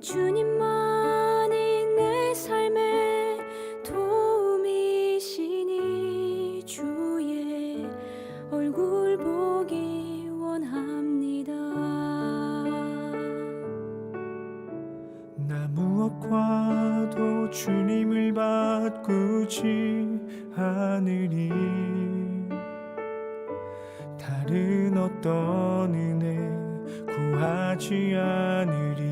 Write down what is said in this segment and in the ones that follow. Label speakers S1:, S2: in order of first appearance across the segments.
S1: 주님만이 내 삶의 도움이시니 주의 얼굴 보기 원합니다.
S2: 나 무엇과도 주님을 바꾸지 않으리. 다른 어떤 은혜 구하지 않으리.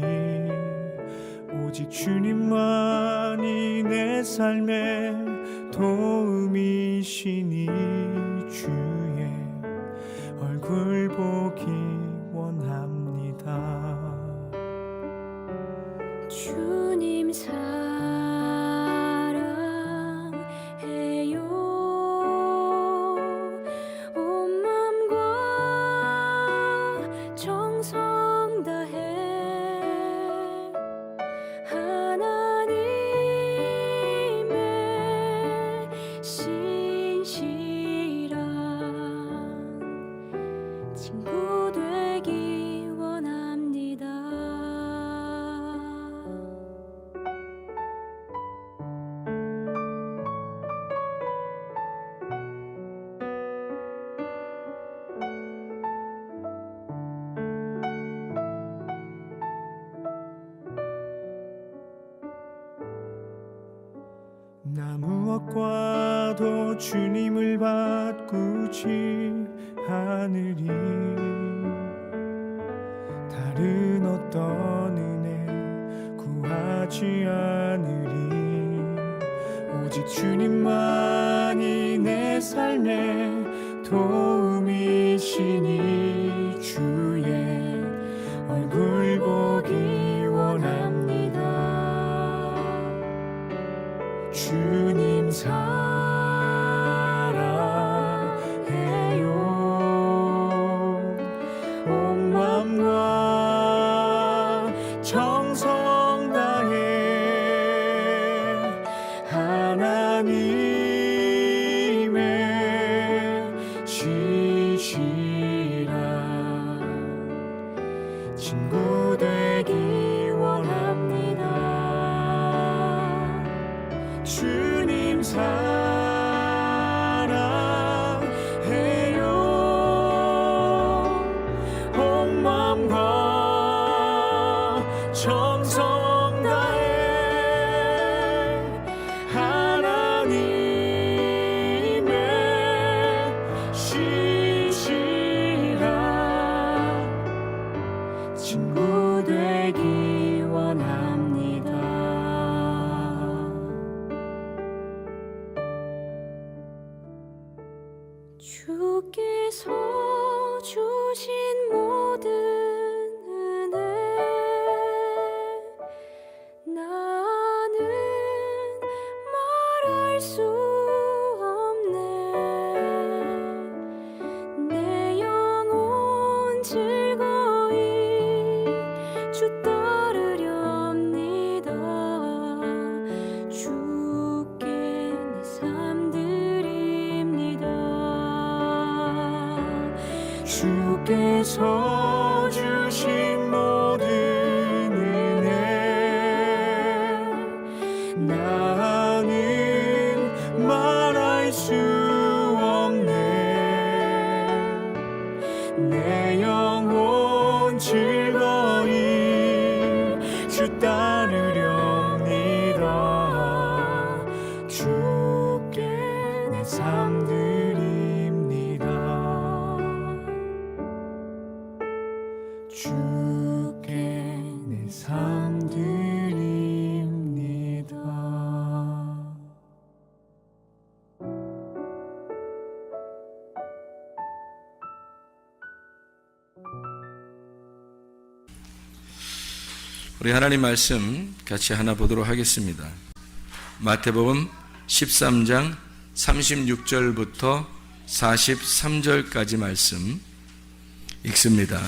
S2: 오직 주님만이 내 삶의 도움이시니 주의 얼굴 보기 원합니다.
S1: 주님 사랑해요. 온 맘과 정성 다해 하나님의 신실한 친구 되기 원합니다.
S2: 나 무엇과도 주님을 바꾸지 않으리. 다른 어떤 은혜 구하지 않으리. 오직 주님만이 내 삶의 도움이시니 주의 얼굴 보기 원합니다. 주님 사랑해요. 온 맘과 정성 다해 하나님의 신실한 친구 되기 원합니다. 주님 사랑해요. 온 맘과 정성 다해 하나님의 신실한 친구 되기 원합니다. 주께서 주신 모든 은혜 나는 말할 수 없네. 내 영혼 즐거이 주 따르렵니다. 주께 내 삶 드립니다. 주께서 주신 모든 은혜 나는 말할 수 없네. 내 영혼 즐거이 주 따르렵니다. 주께 내 삶 드립니다. 주께 내 삶 드립니다.
S3: 우리 하나님 말씀 같이 하나 보도록 하겠습니다. 마태복음 13장 36절부터 43절까지 말씀 읽습니다.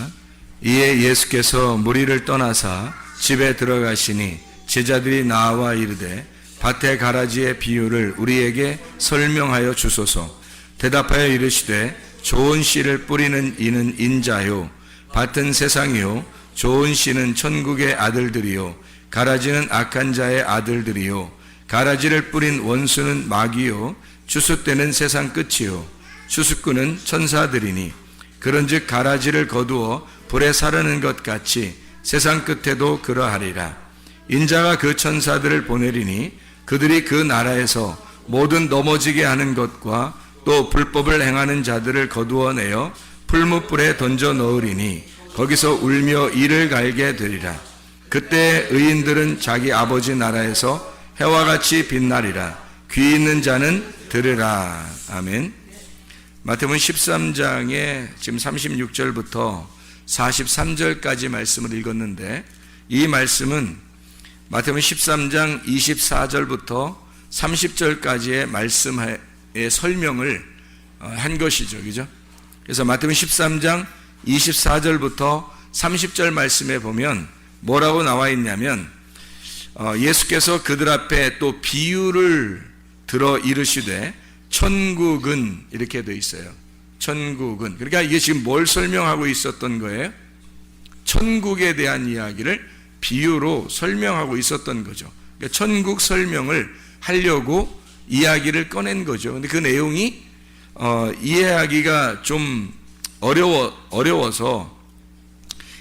S3: 이에 예수께서 무리를 떠나사 집에 들어가시니 제자들이 나와 이르되 밭의 가라지의 비유를 우리에게 설명하여 주소서. 대답하여 이르시되 좋은 씨를 뿌리는 이는 인자요 밭은 세상이요 좋은 씨는 천국의 아들들이요 가라지는 악한 자의 아들들이요 가라지를 뿌린 원수는 마귀요 추수 때는 세상 끝이요 추수꾼은 천사들이니 그런즉 가라지를 거두어 불에 사르는 것 같이 세상 끝에도 그러하리라. 인자가 그 천사들을 보내리니 그들이 그 나라에서 모든 넘어지게 하는 것과 또 불법을 행하는 자들을 거두어내어 풀무불에 던져 넣으리니 거기서 울며 이를 갈게 되리라. 그때 의인들은 자기 아버지 나라에서 해와 같이 빛나리라. 귀 있는 자는 들으라. 아멘. 마태복음 13장에 지금 36절부터 43절까지 말씀을 읽었는데 이 말씀은 마태복음 13장 24절부터 30절까지의 말씀의 설명을 한 것이죠. 그죠? 그래서 마태복음 13장 24절부터 30절 말씀에 보면 뭐라고 나와 있냐면 예수께서 그들 앞에 또 비유를 들어 이르시되 천국은 이렇게 되어 있어요. 천국은. 그러니까 이게 지금 뭘 설명하고 있었던 거예요? 천국에 대한 이야기를 비유로 설명하고 있었던 거죠. 그러니까 천국 설명을 하려고 이야기를 꺼낸 거죠. 근데 그 내용이 이해하기가 좀 어려워서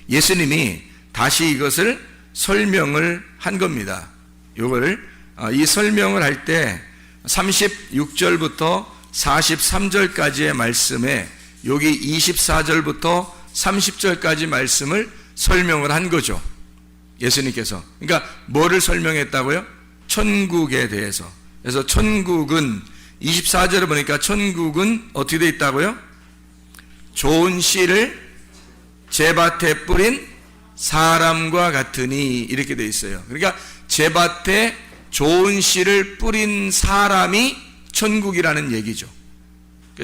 S3: 예수님이 다시 이것을 설명을 한 겁니다. 요거를 이 설명을 할 때 36절부터 43절까지의 말씀에 여기 24절부터 30절까지 말씀을 설명을 한 거죠. 예수님께서. 그러니까 뭐를 설명했다고요? 천국에 대해서. 그래서 천국은 24절에 보니까 천국은 어떻게 되어 있다고요? 좋은 씨를 제밭에 뿌린 사람과 같으니 이렇게 되어 있어요. 그러니까 제밭에 좋은 씨를 뿌린 사람이 천국이라는 얘기죠.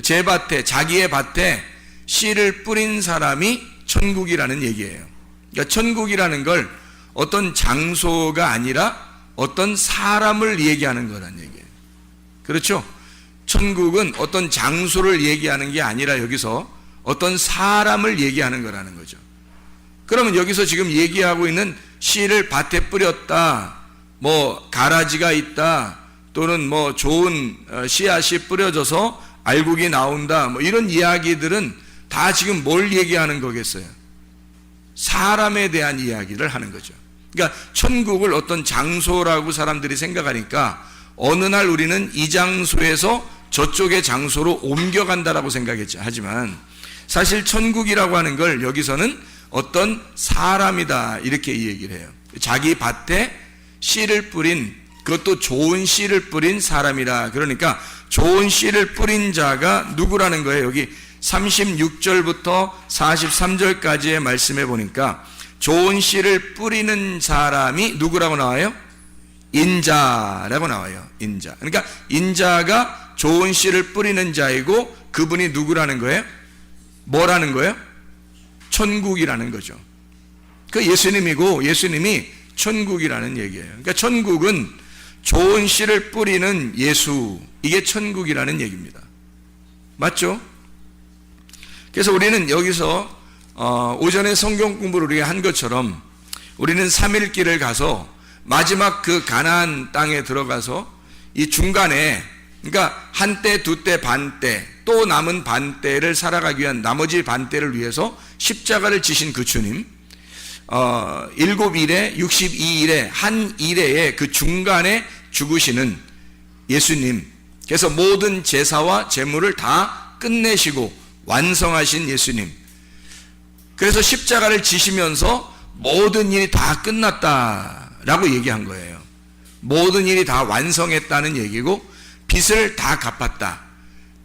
S3: 제밭에 자기의 밭에 씨를 뿌린 사람이 천국이라는 얘기예요. 그러니까 천국이라는 걸 어떤 장소가 아니라 어떤 사람을 얘기하는 거란 얘기예요. 그렇죠? 천국은 어떤 장소를 얘기하는 게 아니라 여기서 어떤 사람을 얘기하는 거라는 거죠. 그러면 여기서 지금 얘기하고 있는 씨를 밭에 뿌렸다, 뭐 가라지가 있다, 또는 뭐 좋은 씨앗이 뿌려져서 알곡이 나온다, 뭐 이런 이야기들은 다 지금 뭘 얘기하는 거겠어요? 사람에 대한 이야기를 하는 거죠. 그러니까 천국을 어떤 장소라고 사람들이 생각하니까 어느 날 우리는 이 장소에서 저쪽의 장소로 옮겨간다라고 생각했죠. 하지만 사실 천국이라고 하는 걸 여기서는 어떤 사람이다 이렇게 얘기를 해요. 자기 밭에 씨를 뿌린, 그것도 좋은 씨를 뿌린 사람이라. 그러니까 좋은 씨를 뿌린 자가 누구라는 거예요. 여기 36절부터 43절까지의 말씀해 보니까 좋은 씨를 뿌리는 사람이 누구라고 나와요? 인자라고 나와요. 인자. 그러니까 인자가 좋은 씨를 뿌리는 자이고 그분이 누구라는 거예요? 뭐라는 거예요? 천국이라는 거죠. 그 예수님이고 예수님이 천국이라는 얘기예요. 그러니까 천국은 좋은 씨를 뿌리는 예수, 이게 천국이라는 얘기입니다. 맞죠? 그래서 우리는 여기서 오전에 성경 공부를 우리가 한 것처럼 우리는 3일길을 가서 마지막 그 가나안 땅에 들어가서 이 중간에, 그러니까 한때, 두때, 반때, 또 남은 반때를 살아가기 위한 나머지 반때를 위해서 십자가를 지신 그 주님, 7일에 62일에 한 일회에 그 중간에 죽으시는 예수님, 그래서 모든 제사와 제물을 다 끝내시고 완성하신 예수님, 그래서 십자가를 지시면서 모든 일이 다 끝났다라고 얘기한 거예요. 모든 일이 다 완성했다는 얘기고 빚을 다 갚았다.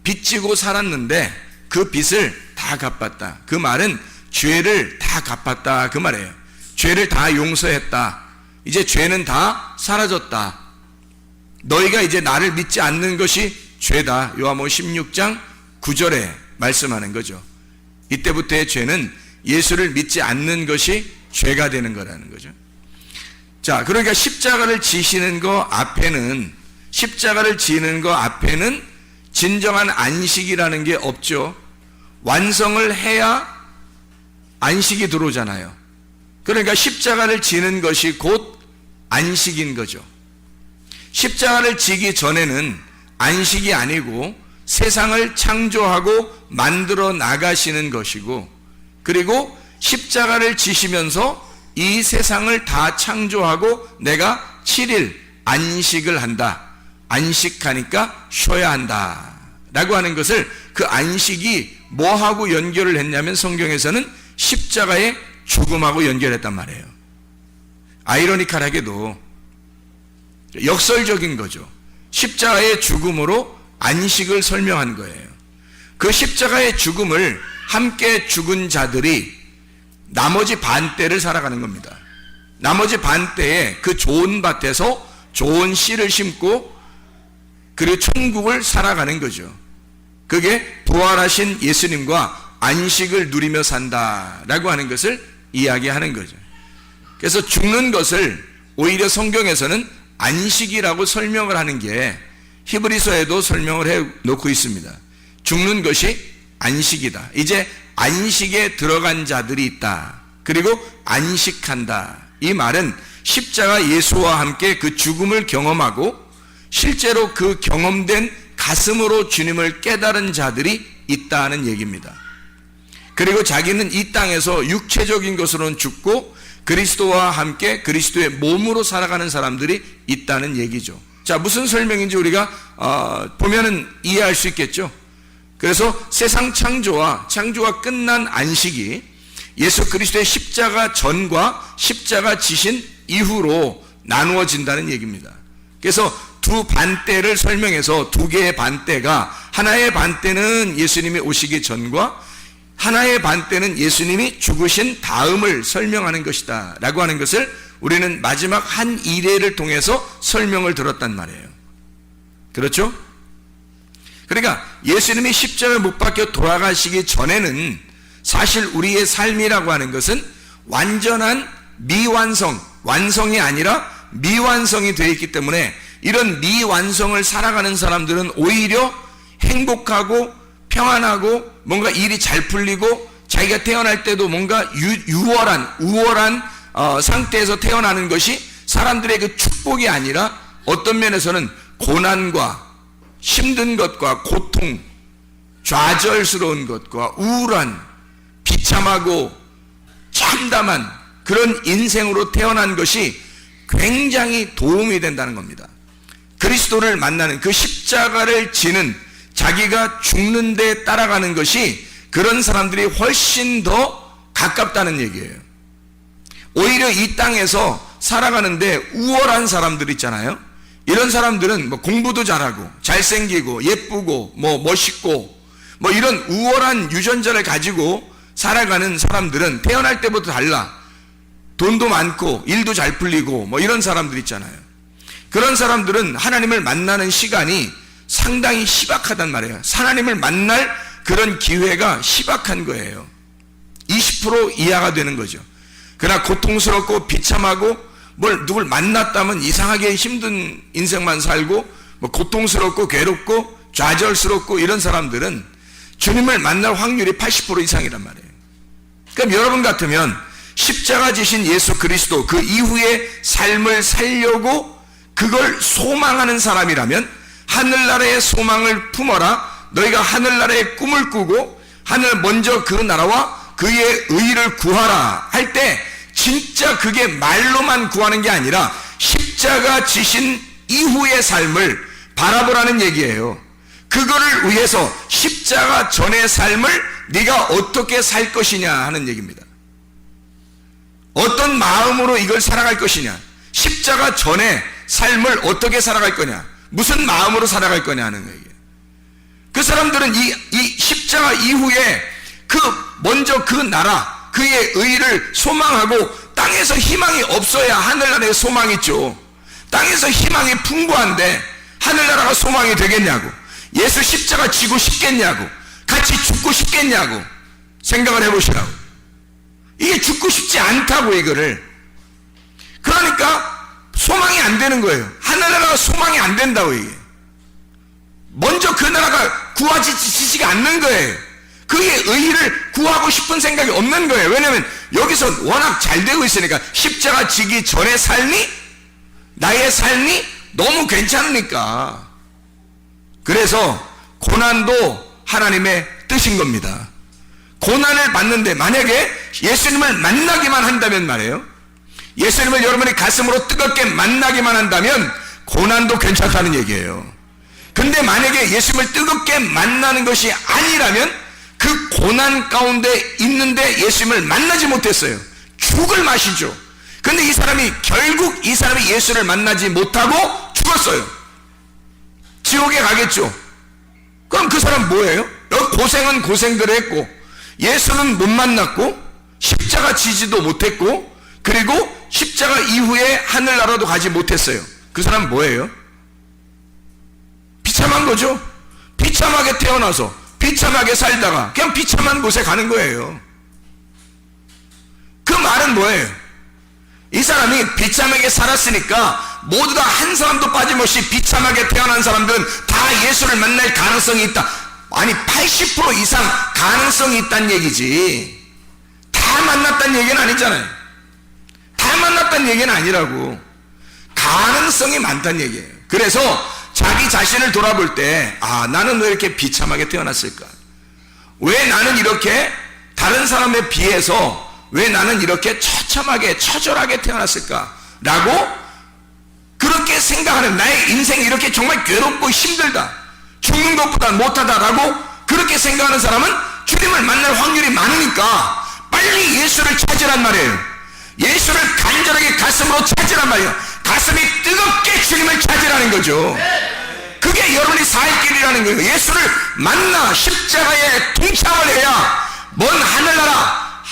S3: 빚지고 살았는데 그 빚을 다 갚았다. 그 말은 죄를 다 갚았다 그 말이에요. 죄를 다 용서했다. 이제 죄는 다 사라졌다. 너희가 이제 나를 믿지 않는 것이 죄다. 요한복음 16장 9절에 말씀하는 거죠. 이때부터의 죄는 예수를 믿지 않는 것이 죄가 되는 거라는 거죠. 자, 그러니까 십자가를 지시는 거 앞에는, 십자가를 지는 거 앞에는 진정한 안식이라는 게 없죠. 완성을 해야 안식이 들어오잖아요. 그러니까 십자가를 지는 것이 곧 안식인 거죠. 십자가를 지기 전에는 안식이 아니고 세상을 창조하고 만들어 나가시는 것이고, 그리고 십자가를 지시면서 이 세상을 다 창조하고 내가 7일 안식을 한다. 안식하니까 쉬어야 한다 라고 하는 것을, 그 안식이 뭐하고 연결을 했냐면 성경에서는 십자가의 죽음하고 연결했단 말이에요. 아이러니컬하게도 역설적인 거죠. 십자가의 죽음으로 안식을 설명한 거예요. 그 십자가의 죽음을 함께 죽은 자들이 나머지 반때를 살아가는 겁니다. 나머지 반때에 그 좋은 밭에서 좋은 씨를 심고 그리고 천국을 살아가는 거죠. 그게 부활하신 예수님과 안식을 누리며 산다라고 하는 것을 이야기하는 거죠. 그래서 죽는 것을 오히려 성경에서는 안식이라고 설명을 하는 게 히브리서에도 설명을 해 놓고 있습니다. 죽는 것이 안식이다. 이제 안식에 들어간 자들이 있다. 그리고 안식한다. 이 말은 십자가 예수와 함께 그 죽음을 경험하고 실제로 그 경험된 가슴으로 주님을 깨달은 자들이 있다는 얘기입니다. 그리고 자기는 이 땅에서 육체적인 것으로는 죽고 그리스도와 함께 그리스도의 몸으로 살아가는 사람들이 있다는 얘기죠. 자, 무슨 설명인지 우리가 보면은 이해할 수 있겠죠. 그래서 세상 창조가 끝난 안식이 예수 그리스도의 십자가 전과 십자가 지신 이후로 나누어진다는 얘기입니다. 그래서 두 반때를 설명해서 두 개의 반때가, 하나의 반때는 예수님이 오시기 전과 하나의 반때는 예수님이 죽으신 다음을 설명하는 것이다 라고 하는 것을 우리는 마지막 한 이례를 통해서 설명을 들었단 말이에요. 그렇죠? 그러니까 예수님이 십자가에 못 박혀 돌아가시기 전에는 사실 우리의 삶이라고 하는 것은 완전한 미완성, 완성이 아니라 미완성이 되어 있기 때문에 이런 미완성을 살아가는 사람들은 오히려 행복하고 평안하고 뭔가 일이 잘 풀리고 자기가 태어날 때도 뭔가 우월한 상태에서 태어나는 것이 사람들의 그 축복이 아니라 어떤 면에서는 고난과 힘든 것과 고통, 좌절스러운 것과 우울한, 비참하고 참담한 그런 인생으로 태어난 것이 굉장히 도움이 된다는 겁니다. 그리스도를 만나는, 그 십자가를 지는, 자기가 죽는 데 따라가는 것이 그런 사람들이 훨씬 더 가깝다는 얘기예요. 오히려 이 땅에서 살아가는데 우월한 사람들 있잖아요. 이런 사람들은 뭐 공부도 잘하고 잘생기고 예쁘고 뭐 멋있고 뭐 이런 우월한 유전자를 가지고 살아가는 사람들은 태어날 때부터 달라. 돈도 많고 일도 잘 풀리고 뭐 이런 사람들 있잖아요. 그런 사람들은 하나님을 만나는 시간이 상당히 희박하단 말이에요. 하나님을 만날 그런 기회가 희박한 거예요. 20% 이하가 되는 거죠. 그러나 고통스럽고 비참하고 누굴 만났다면 이상하게 힘든 인생만 살고 뭐 고통스럽고 괴롭고 좌절스럽고 이런 사람들은 주님을 만날 확률이 80% 이상이란 말이에요. 그럼 여러분 같으면 십자가 지신 예수 그리스도 그 이후의 삶을 살려고 그걸 소망하는 사람이라면 하늘나라의 소망을 품어라. 너희가 하늘나라의 꿈을 꾸고 하늘 먼저 그 나라와 그의 의를 구하라 할 때 진짜 그게 말로만 구하는 게 아니라 십자가 지신 이후의 삶을 바라보라는 얘기예요. 그거를 위해서 십자가 전의 삶을 네가 어떻게 살 것이냐 하는 얘기입니다. 어떤 마음으로 이걸 살아갈 것이냐, 십자가 전의 삶을 어떻게 살아갈 거냐, 무슨 마음으로 살아갈 거냐 하는 얘기예요. 그 사람들은 이 십자가 이후에 먼저 그 나라, 그의 의를 소망하고, 땅에서 희망이 없어야 하늘나라에 소망이 있죠. 땅에서 희망이 풍부한데 하늘나라가 소망이 되겠냐고, 예수 십자가 지고 싶겠냐고, 같이 죽고 싶겠냐고 생각을 해보시라고. 이게 죽고 싶지 않다고, 이거를. 그러니까 소망이 안 되는 거예요. 하늘나라가 소망이 안 된다고. 이게 먼저 그 나라가 구하지지가 않는 거예요. 그의 의의를 구하고 싶은 생각이 없는 거예요. 왜냐하면 여기서 워낙 잘 되고 있으니까. 십자가 지기 전의 삶이 나의 삶이 너무 괜찮으니까. 그래서 고난도 하나님의 뜻인 겁니다. 고난을 받는데 만약에 예수님을 만나기만 한다면 말이에요, 예수님을 여러분의 가슴으로 뜨겁게 만나기만 한다면 고난도 괜찮다는 얘기예요. 근데 만약에 예수님을 뜨겁게 만나는 것이 아니라면 그 고난 가운데 있는데 예수님을 만나지 못했어요. 죽을 맛이죠. 근데 이 사람이 결국 이 사람이 예수를 만나지 못하고 죽었어요. 지옥에 가겠죠. 그럼 그 사람 뭐예요? 고생은 고생대로 했고 예수는 못 만났고 십자가 지지도 못했고 그리고 십자가 이후에 하늘나라도 가지 못했어요. 그 사람 뭐예요? 비참한 거죠. 비참하게 태어나서 비참하게 살다가 그냥 비참한 곳에 가는 거예요. 그 말은 뭐예요? 이 사람이 비참하게 살았으니까 모두 다 한 사람도 빠짐없이 비참하게 태어난 사람들은 다 예수를 만날 가능성이 있다. 아니 80% 이상 가능성이 있다는 얘기지, 다 만났다는 얘기는 아니잖아요. 다 만났다는 얘기는 아니라고. 가능성이 많다는 얘기예요. 그래서 자기 자신을 돌아볼 때, 아, 나는 왜 이렇게 비참하게 태어났을까? 왜 나는 이렇게 다른 사람에 비해서 왜 나는 이렇게 처참하게 처절하게 태어났을까? 라고 그렇게 생각하는, 나의 인생이 이렇게 정말 괴롭고 힘들다, 죽는 것보다 못하다라고 그렇게 생각하는 사람은 주님을 만날 확률이 많으니까 빨리 예수를 찾으란 말이에요. 예수를 간절하게 가슴으로 찾으란 말이에요. 가슴이 뜨겁게 주님을 찾으라는 거죠. 그게 여러분이 살 길이라는 거예요. 예수를 만나 십자가에 동참을 해야 먼 하늘나라,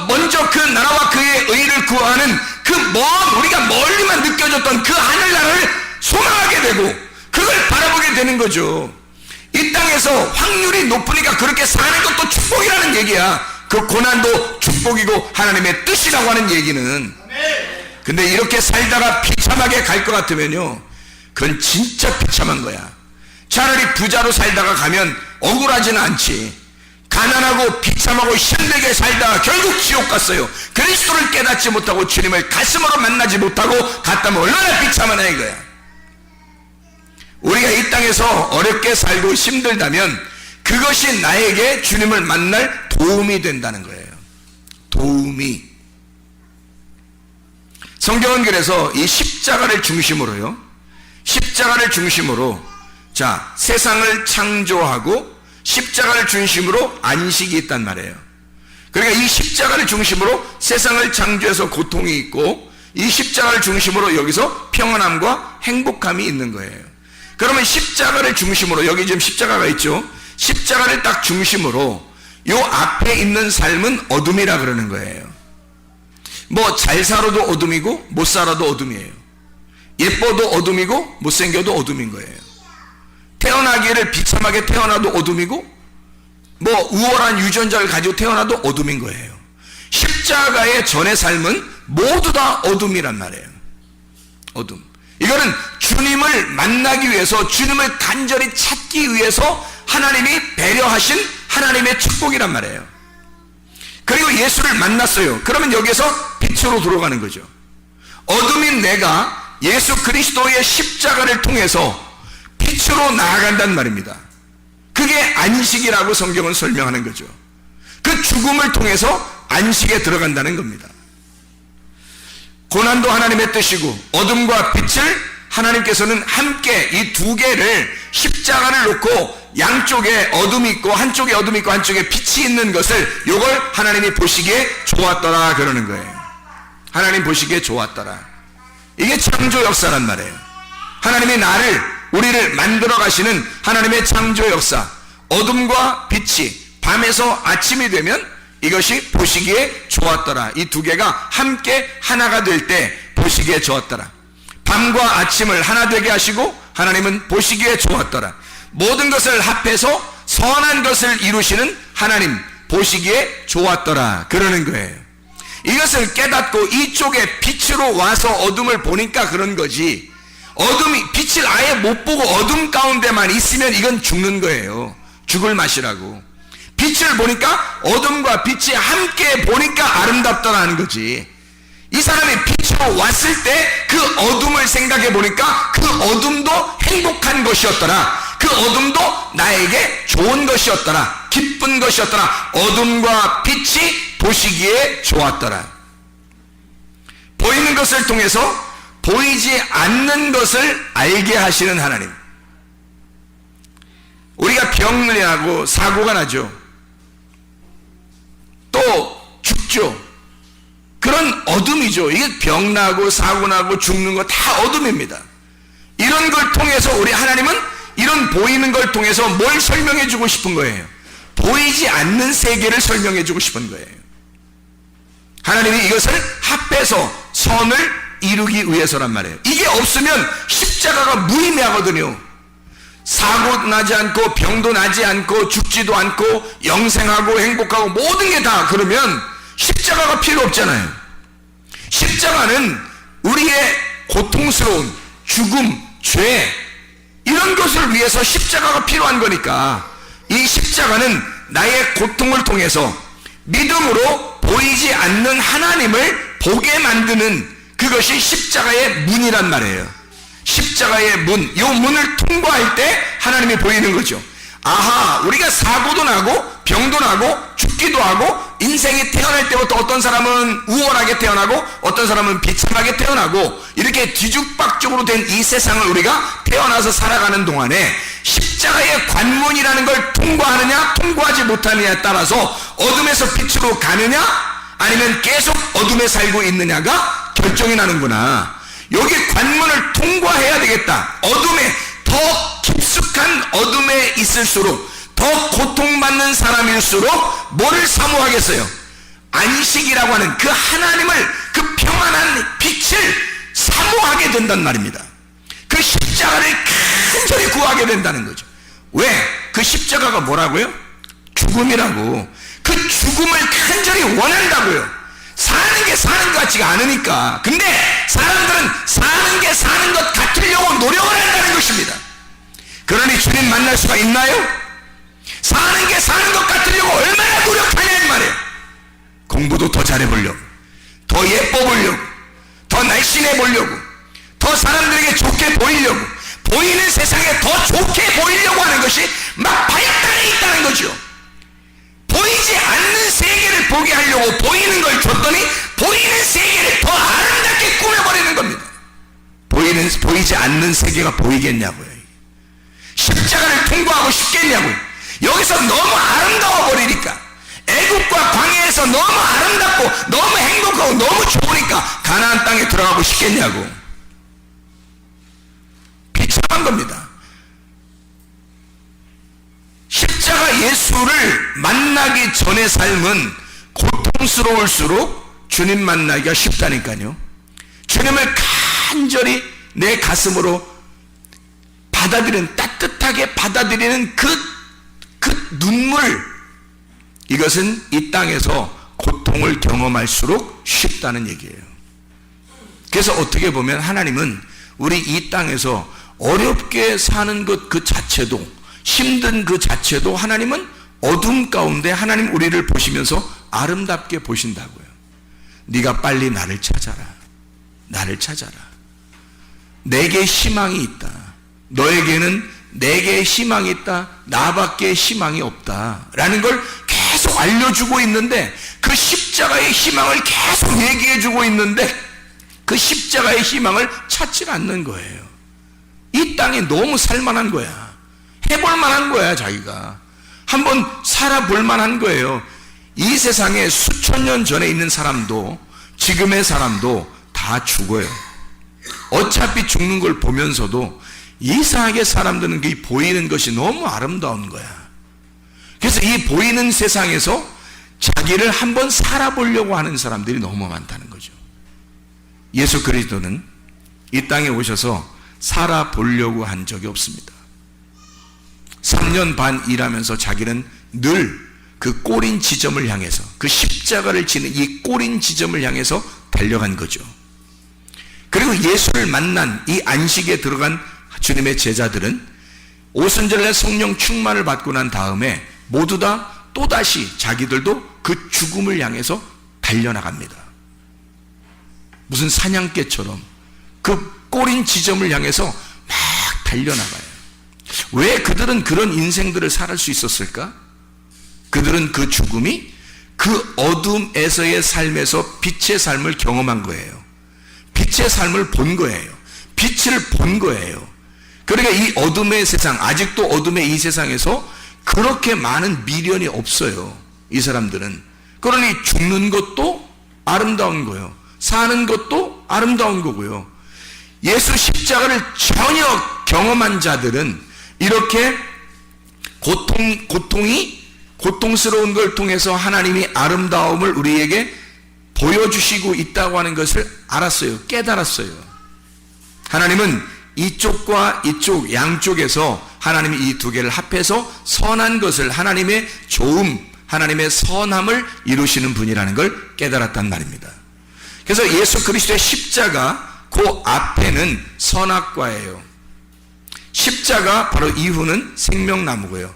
S3: 먼저 그 나라와 그의 의를 구하는 그 먼, 우리가 멀리만 느껴졌던 그 하늘나라를 소망하게 되고 그걸 바라보게 되는 거죠. 이 땅에서 확률이 높으니까 그렇게 사는 것도 축복이라는 얘기야. 그 고난도 축복이고 하나님의 뜻이라고 하는 얘기는. 근데 이렇게 살다가 비참하게 갈 것 같으면요, 그건 진짜 비참한 거야. 차라리 부자로 살다가 가면 억울하지는 않지. 가난하고 비참하고 힘들게 살다가 결국 지옥 갔어요. 그리스도를 깨닫지 못하고 주님을 가슴으로 만나지 못하고 갔다면 얼마나 비참하나 이거야. 우리가 이 땅에서 어렵게 살고 힘들다면 그것이 나에게 주님을 만날 도움이 된다는 거예요. 도움이. 성경은 그래서 이 십자가를 중심으로요, 십자가를 중심으로, 자, 세상을 창조하고 십자가를 중심으로 안식이 있단 말이에요. 그러니까 이 십자가를 중심으로 세상을 창조해서 고통이 있고 이 십자가를 중심으로 여기서 평안함과 행복함이 있는 거예요. 그러면 십자가를 중심으로, 여기 지금 십자가가 있죠. 십자가를 딱 중심으로 요 앞에 있는 삶은 어둠이라 그러는 거예요. 뭐 잘 살아도 어둠이고 못 살아도 어둠이에요. 예뻐도 어둠이고 못생겨도 어둠인 거예요. 태어나기를 비참하게 태어나도 어둠이고 뭐 우월한 유전자를 가지고 태어나도 어둠인 거예요. 십자가의 전의 삶은 모두 다 어둠이란 말이에요. 어둠. 이거는 주님을 만나기 위해서, 주님을 간절히 찾기 위해서 하나님이 배려하신 하나님의 축복이란 말이에요. 그리고 예수를 만났어요. 그러면 여기서 빛으로 들어가는 거죠. 어둠인 내가 예수 그리스도의 십자가를 통해서 빛으로 나아간단 말입니다. 그게 안식이라고 성경은 설명하는 거죠. 그 죽음을 통해서 안식에 들어간다는 겁니다. 고난도 하나님의 뜻이고 어둠과 빛을 하나님께서는 함께 이 두 개를 십자가를 놓고 양쪽에 어둠이 있고 한쪽에 어둠이 있고 한쪽에 빛이 있는 것을 요걸 하나님이 보시기에 좋았더라 그러는 거예요. 하나님 보시기에 좋았더라. 이게 창조 역사란 말이에요. 하나님이 우리를 만들어 가시는 하나님의 창조 역사. 어둠과 빛이 밤에서 아침이 되면 이것이 보시기에 좋았더라. 이 두 개가 함께 하나가 될 때 보시기에 좋았더라. 밤과 아침을 하나 되게 하시고 하나님은 보시기에 좋았더라. 모든 것을 합해서 선한 것을 이루시는 하나님 보시기에 좋았더라 그러는 거예요. 이것을 깨닫고 이쪽에 빛으로 와서 어둠을 보니까 그런 거지, 어둠이, 빛을 아예 못 보고 어둠 가운데만 있으면 이건 죽는 거예요. 죽을 맛이라고. 빛을 보니까 어둠과 빛이 함께 보니까 아름답더라는 거지. 이 사람이 빛으로 왔을 때 그 어둠을 생각해 보니까 그 어둠도 행복한 것이었더라. 그 어둠도 나에게 좋은 것이었더라. 기쁜 것이었더라. 어둠과 빛이 보시기에 좋았더라. 보이는 것을 통해서 보이지 않는 것을 알게 하시는 하나님. 우리가 병을 하고 사고가 나죠. 또 죽죠. 그런 어둠이죠. 이게 병나고 사고나고 죽는 거 다 어둠입니다. 이런 걸 통해서 우리 하나님은 이런 보이는 걸 통해서 뭘 설명해 주고 싶은 거예요? 보이지 않는 세계를 설명해 주고 싶은 거예요. 하나님이 이것을 합해서 선을 이루기 위해서란 말이에요. 이게 없으면 십자가가 무의미하거든요. 사고 나지 않고 병도 나지 않고 죽지도 않고 영생하고 행복하고 모든 게 다 그러면 십자가가 필요 없잖아요. 십자가는 우리의 고통스러운 죽음, 죄 이런 것을 위해서 십자가가 필요한 거니까 이 십자가는 나의 고통을 통해서 믿음으로 보이지 않는 하나님을 보게 만드는 그것이 십자가의 문이란 말이에요. 십자가의 문, 이 문을 통과할 때 하나님이 보이는 거죠. 아하, 우리가 사고도 나고 병도 나고 죽기도 하고 인생이 태어날 때부터 어떤 사람은 우월하게 태어나고 어떤 사람은 비참하게 태어나고 이렇게 뒤죽박죽으로 된 이 세상을 우리가 태어나서 살아가는 동안에 십자가의 관문이라는 걸 통과하느냐 통과하지 못하느냐에 따라서 어둠에서 빛으로 가느냐 아니면 계속 어둠에 살고 있느냐가 결정이 나는구나. 여기 관문을 통과해야 되겠다. 어둠에 더 깊숙한 어둠에 있을수록 더 고통받는 사람일수록 뭐를 사모하겠어요? 안식이라고 하는 그 하나님을, 그 평안한 빛을 사모하게 된단 말입니다. 그 십자가를 간절히 구하게 된다는 거죠. 왜? 그 십자가가 뭐라고요? 죽음이라고. 그 죽음을 간절히 원한다고요. 사는 게 사는 것 같지가 않으니까. 근데 사람들은 사는 게 사는 것 같으려고 노력을 한다는 것입니다. 그러니 주님 만날 수가 있나요? 사는 게 사는 것 같으려고 얼마나 노력하냐 이 말이에요. 공부도 더 잘해보려고, 더 예뻐 보려고, 더 날씬해 보려고, 더 사람들에게 좋게 보이려고, 보이는 세상에 더 좋게 보이려고 하는 것이 막 발달해 있다는 거죠. 보이지 않는 세계를 보게 하려고 보이는 걸 줬더니 보이는 세계를 더 아름답게 꾸며버리는 겁니다. 보이지 않는 세계가 보이겠냐고요. 십자가를 통과하고 싶겠냐고요. 여기서 너무 아름다워 버리니까, 애국과 광야에서 너무 아름답고 너무 행복하고 너무 좋으니까 가나안 땅에 들어가고 싶겠냐고. 비참한 겁니다. 십자가 예수를 만나기 전의 삶은 고통스러울수록 주님 만나기가 쉽다니까요. 주님을 간절히 내 가슴으로 받아들이는, 따뜻하게 받아들이는 그 눈물, 이것은 이 땅에서 고통을 경험할수록 쉽다는 얘기예요. 그래서 어떻게 보면 하나님은 우리 이 땅에서 어렵게 사는 것 그 자체도, 힘든 그 자체도 하나님은 어둠 가운데 하나님 우리를 보시면서 아름답게 보신다고요. 네가 빨리 나를 찾아라. 나를 찾아라. 내게 희망이 있다. 너에게는 내게 희망이 있다. 나밖에 희망이 없다. 라는 걸 계속 알려주고 있는데, 그 십자가의 희망을 계속 얘기해주고 있는데 그 십자가의 희망을 찾지 않는 거예요. 이 땅에 너무 살만한 거야. 해볼 만한 거야. 자기가 한번 살아볼 만한 거예요. 이 세상에 수천 년 전에 있는 사람도 지금의 사람도 다 죽어요. 어차피 죽는 걸 보면서도 이상하게 사람들은 그 보이는 것이 너무 아름다운 거야. 그래서 이 보이는 세상에서 자기를 한번 살아보려고 하는 사람들이 너무 많다는 거죠. 예수 그리스도는 이 땅에 오셔서 살아보려고 한 적이 없습니다. 3년 반 일하면서 자기는 늘 그 꼬린 지점을 향해서, 그 십자가를 지는 이 꼬린 지점을 향해서 달려간 거죠. 그리고 예수를 만난 이 안식에 들어간 주님의 제자들은 오순절날 성령 충만을 받고 난 다음에 모두 다 또다시 자기들도 그 죽음을 향해서 달려나갑니다. 무슨 사냥개처럼 그 꼬린 지점을 향해서 막 달려나가요. 왜 그들은 그런 인생들을 살할 수 있었을까? 그들은 그 죽음이 그 어둠에서의 삶에서 빛의 삶을 경험한 거예요. 빛의 삶을 본 거예요. 빛을 본 거예요. 그러니까 이 어둠의 세상, 아직도 어둠의 이 세상에서 그렇게 많은 미련이 없어요. 이 사람들은. 그러니 죽는 것도 아름다운 거예요. 사는 것도 아름다운 거고요. 예수 십자가를 전혀 경험한 자들은 이렇게 고통스러운 걸 통해서 하나님이 아름다움을 우리에게 보여주시고 있다고 하는 것을 알았어요. 깨달았어요. 하나님은 이쪽과 이쪽 양쪽에서 하나님이 이 두 개를 합해서 선한 것을, 하나님의 좋음, 하나님의 선함을 이루시는 분이라는 걸 깨달았단 말입니다. 그래서 예수 그리스도의 십자가 그 앞에는 선악과예요. 십자가 바로 이후는 생명나무고요.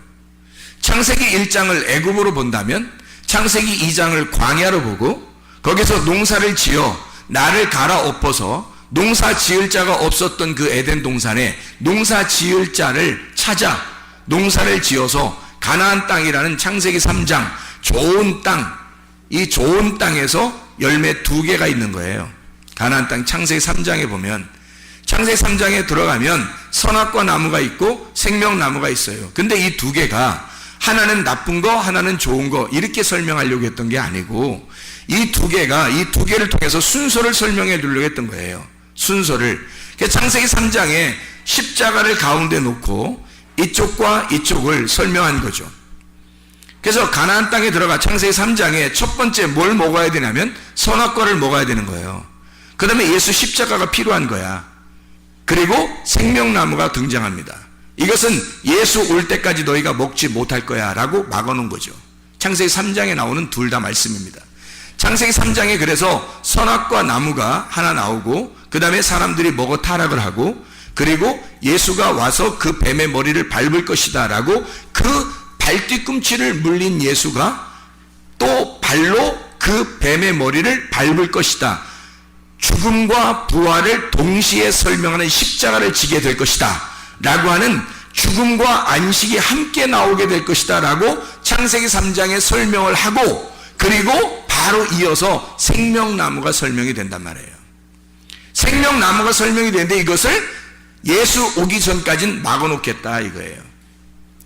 S3: 창세기 1장을 애굽으로 본다면 창세기 2장을 광야로 보고 거기서 농사를 지어 나를 갈아엎어서 농사 지을 자가 없었던 그 에덴 동산에 농사 지을 자를 찾아 농사를 지어서 가나안 땅이라는 창세기 3장 좋은 땅, 이 좋은 땅에서 열매 2개가 있는 거예요. 가나안 땅 창세기 3장에 보면, 창세기 3장에 들어가면 선악과 나무가 있고 생명나무가 있어요. 근데 이 2개가 하나는 나쁜 거, 하나는 좋은 거 이렇게 설명하려고 했던 게 아니고 이 2개가 이 2개를 통해서 순서를 설명해 주려고 했던 거예요. 순서를. 창세기 3장에 십자가를 가운데 놓고 이쪽과 이쪽을 설명한 거죠. 그래서 가나안 땅에 들어가 창세기 3장에 첫 번째 뭘 먹어야 되냐면 선악과를 먹어야 되는 거예요. 그 다음에 예수 십자가가 필요한 거야. 그리고 생명나무가 등장합니다. 이것은 예수 올 때까지 너희가 먹지 못할 거야 라고 막아놓은 거죠. 창세기 3장에 나오는 둘 다 말씀입니다. 창세기 3장에 그래서 선악과 나무가 하나 나오고 그 다음에 사람들이 먹어 타락을 하고 그리고 예수가 와서 그 뱀의 머리를 밟을 것이다 라고 그 발뒤꿈치를 물린 예수가 또 발로 그 뱀의 머리를 밟을 것이다. 죽음과 부활을 동시에 설명하는 십자가를 지게 될 것이다 라고 하는 죽음과 안식이 함께 나오게 될 것이다 라고 창세기 3장에 설명을 하고 그리고 바로 이어서 생명나무가 설명이 된단 말이에요. 생명나무가 설명이 되는데 이것을 예수 오기 전까지는 막아놓겠다 이거예요.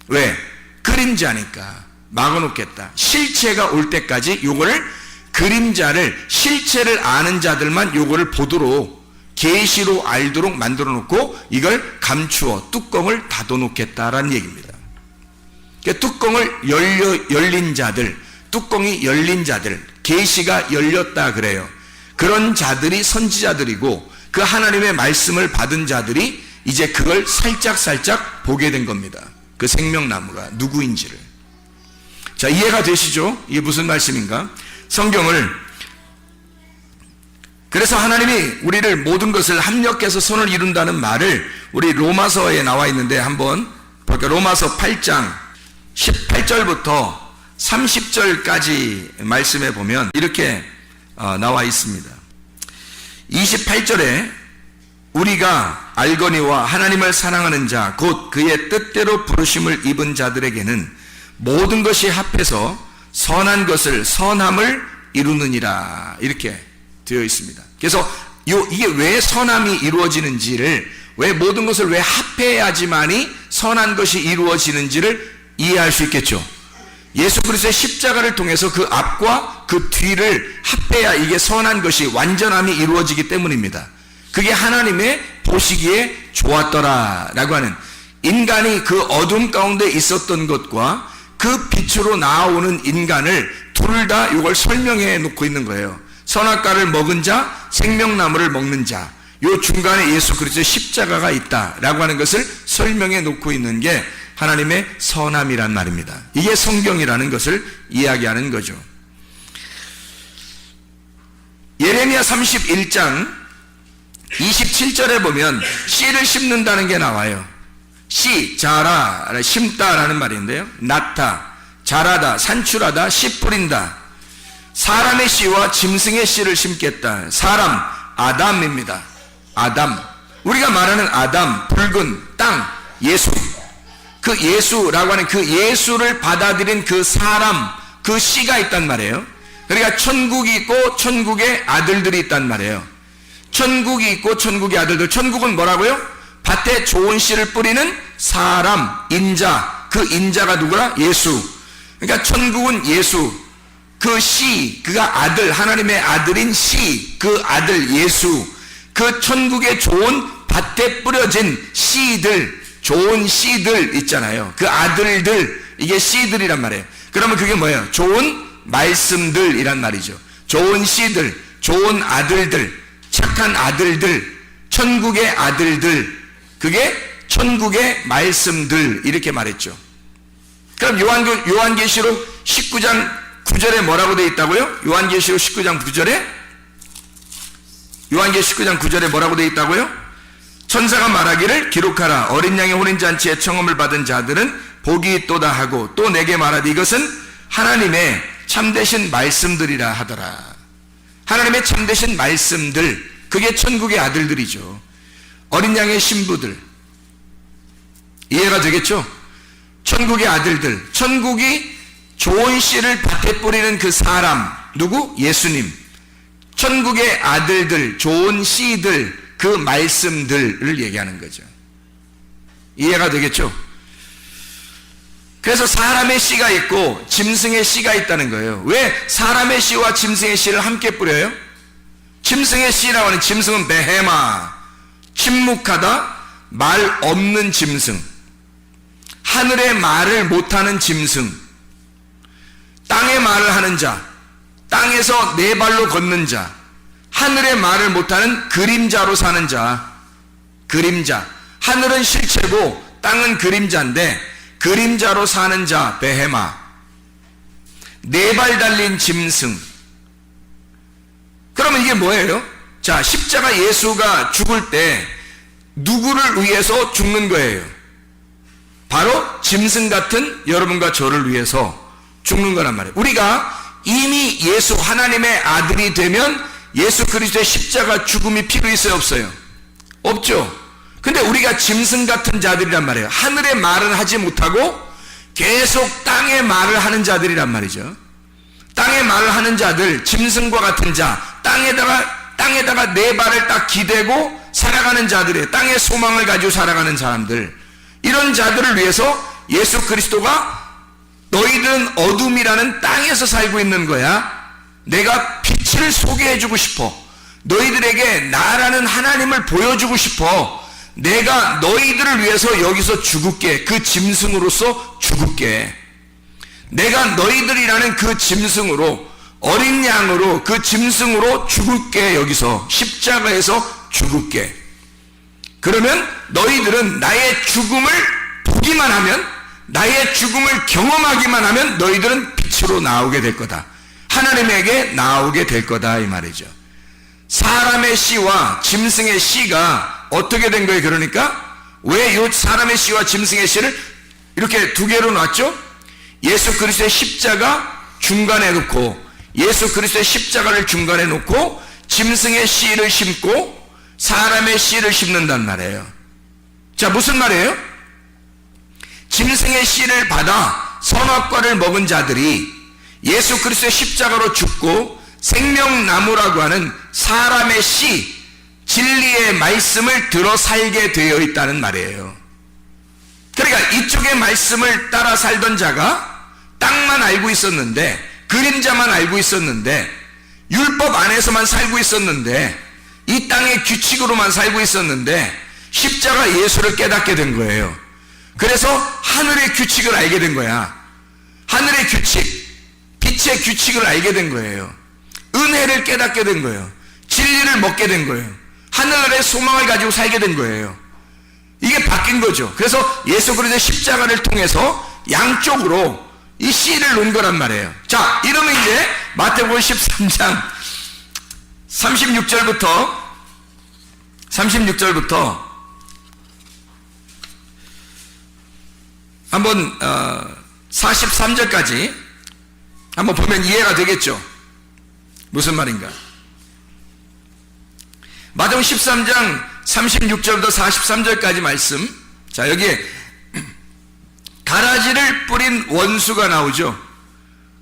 S3: 왜? 그림자니까 막아놓겠다. 실체가 올 때까지 요거를 그림자를, 실체를 아는 자들만 요거를 보도록 계시로 알도록 만들어 놓고 이걸 감추어 뚜껑을 닫아 놓겠다라는 얘기입니다. 그러니까 뚜껑을 열린 자들, 뚜껑이 열린 자들, 계시가 열렸다 그래요. 그런 자들이 선지자들이고 그 하나님의 말씀을 받은 자들이 이제 그걸 살짝 보게 된 겁니다. 그 생명나무가 누구인지를. 자, 이해가 되시죠? 이게 무슨 말씀인가? 성경을, 그래서 하나님이 우리를 모든 것을 합력해서 선을 이룬다는 말을 우리 로마서에 나와 있는데 한번 볼게요. 로마서 8장 18절부터 30절까지 말씀해 보면 이렇게 나와 있습니다. 28절에 우리가 알거니와 하나님을 사랑하는 자 곧 그의 뜻대로 부르심을 입은 자들에게는 모든 것이 합해서 선한 것을 선함을 이루느니라 이렇게 되어 있습니다. 그래서 이게 왜 선함이 이루어지는지를, 왜 모든 것을 왜 합해야지만이 선한 것이 이루어지는지를 이해할 수 있겠죠. 예수 그리스도의 십자가를 통해서 그 앞과 그 뒤를 합해야 이게 선한 것이, 완전함이 이루어지기 때문입니다. 그게 하나님의 보시기에 좋았더라 라고 하는, 인간이 그 어둠 가운데 있었던 것과 그 빛으로 나아오는 인간을 둘 다 이걸 설명해 놓고 있는 거예요. 선악과를 먹은 자, 생명나무를 먹는 자, 요 중간에 예수 그리스도의 십자가가 있다라고 하는 것을 설명해 놓고 있는 게 하나님의 선함이란 말입니다. 이게 성경이라는 것을 이야기하는 거죠. 예레미야 31장 27절에 보면 씨를 심는다는 게 나와요. 씨, 자라, 심다라는 말인데요. 낳다, 자라다, 산출하다, 씨 뿌린다. 사람의 씨와 짐승의 씨를 심겠다. 사람, 아담입니다. 아담. 우리가 말하는 아담, 붉은 땅, 예수. 그 예수라고 하는 그 예수를 받아들인 그 사람, 그 씨가 있단 말이에요. 그러니까 천국이 있고 천국의 아들들이 있단 말이에요. 천국이 있고 천국의 아들들. 천국은 뭐라고요? 밭에 좋은 씨를 뿌리는 사람, 인자. 그 인자가 누구라? 예수. 그러니까 천국은 예수. 그 씨, 그가 아들, 하나님의 아들인 씨, 그 아들 예수. 그 천국의 좋은 밭에 뿌려진 씨들, 좋은 씨들 있잖아요. 그 아들들, 이게 씨들이란 말이에요. 그러면 그게 뭐예요? 좋은 말씀들이란 말이죠. 좋은 씨들, 좋은 아들들, 착한 아들들, 천국의 아들들, 그게 천국의 말씀들, 이렇게 말했죠. 그럼 요한계시록 19장 9절에 뭐라고 되어 있다고요? 요한계시록 19장 9절에? 요한계시록 19장 9절에 뭐라고 되어 있다고요? 천사가 말하기를 기록하라. 어린 양의 혼인잔치에 청함을 받은 자들은 복이 있도다 하고 또 내게 말하되 이것은 하나님의 참되신 말씀들이라 하더라. 하나님의 참되신 말씀들, 그게 천국의 아들들이죠. 어린 양의 신부들. 이해가 되겠죠? 천국의 아들들. 천국이 좋은 씨를 밭에 뿌리는 그 사람, 누구? 예수님. 천국의 아들들, 좋은 씨들, 그 말씀들을 얘기하는 거죠. 이해가 되겠죠? 그래서 사람의 씨가 있고 짐승의 씨가 있다는 거예요. 왜 사람의 씨와 짐승의 씨를 함께 뿌려요? 짐승의 씨라고 하는, 짐승은 베헤마, 침묵하다, 말 없는 짐승, 하늘의 말을 못하는 짐승, 땅의 말을 하는 자, 땅에서 네 발로 걷는 자, 하늘의 말을 못하는 그림자로 사는 자. 그림자. 하늘은 실체고 땅은 그림자인데 그림자로 사는 자, 베헤마. 네 발 달린 짐승. 그러면 이게 뭐예요? 자, 십자가 예수가 죽을 때 누구를 위해서 죽는 거예요? 바로 짐승 같은 여러분과 저를 위해서 죽는 거란 말이에요. 우리가 이미 예수, 하나님의 아들이 되면 예수 그리스도의 십자가 죽음이 필요 있어요, 없어요? 없죠. 근데 우리가 짐승 같은 자들이란 말이에요. 하늘의 말은 하지 못하고 계속 땅의 말을 하는 자들이란 말이죠. 땅의 말을 하는 자들, 짐승과 같은 자, 땅에다가 네 발을 딱 기대고 살아가는 자들이에요. 땅의 소망을 가지고 살아가는 사람들. 이런 자들을 위해서 예수 그리스도가 너희들은 어둠이라는 땅에서 살고 있는 거야. 내가 빛을 소개해주고 싶어. 너희들에게 나라는 하나님을 보여주고 싶어. 내가 너희들을 위해서 여기서 죽을게. 그 짐승으로서 죽을게. 내가 너희들이라는 그 짐승으로, 어린 양으로, 그 짐승으로 죽을게. 여기서 십자가에서 죽을게. 그러면 너희들은 나의 죽음을 보기만 하면, 나의 죽음을 경험하기만 하면 너희들은 빛으로 나오게 될 거다. 하나님에게 나오게 될 거다, 이 말이죠. 사람의 씨와 짐승의 씨가 어떻게 된 거예요? 그러니까 왜 이 사람의 씨와 짐승의 씨를 이렇게 두 개로 놨죠? 예수 그리스도의 십자가 중간에 놓고, 예수 그리스도의 십자가를 중간에 놓고 짐승의 씨를 심고 사람의 씨를 심는단 말이에요. 자, 무슨 말이에요? 짐승의 씨를 받아 선악과를 먹은 자들이 예수 그리스도의 십자가로 죽고 생명나무라고 하는 사람의 씨, 진리의 말씀을 들어 살게 되어 있다는 말이에요. 그러니까 이쪽의 말씀을 따라 살던 자가 땅만 알고 있었는데, 그림자만 알고 있었는데, 율법 안에서만 살고 있었는데, 이 땅의 규칙으로만 살고 있었는데 십자가 예수를 깨닫게 된 거예요. 그래서 하늘의 규칙을 알게 된 거야. 하늘의 규칙, 빛의 규칙을 알게 된 거예요. 은혜를 깨닫게 된 거예요. 진리를 먹게 된 거예요. 하늘의 소망을 가지고 살게 된 거예요. 이게 바뀐 거죠. 그래서 예수 그리스도의 십자가를 통해서 양쪽으로 이 씨를 놓은 거란 말이에요. 자, 이러면 이제 마태복음 13장 36절부터 한번 43절까지 한번 보면 이해가 되겠죠. 무슨 말인가? 마태복음 13장 36절부터 43절까지 말씀. 자, 여기에 가라지를 뿌린 원수가 나오죠.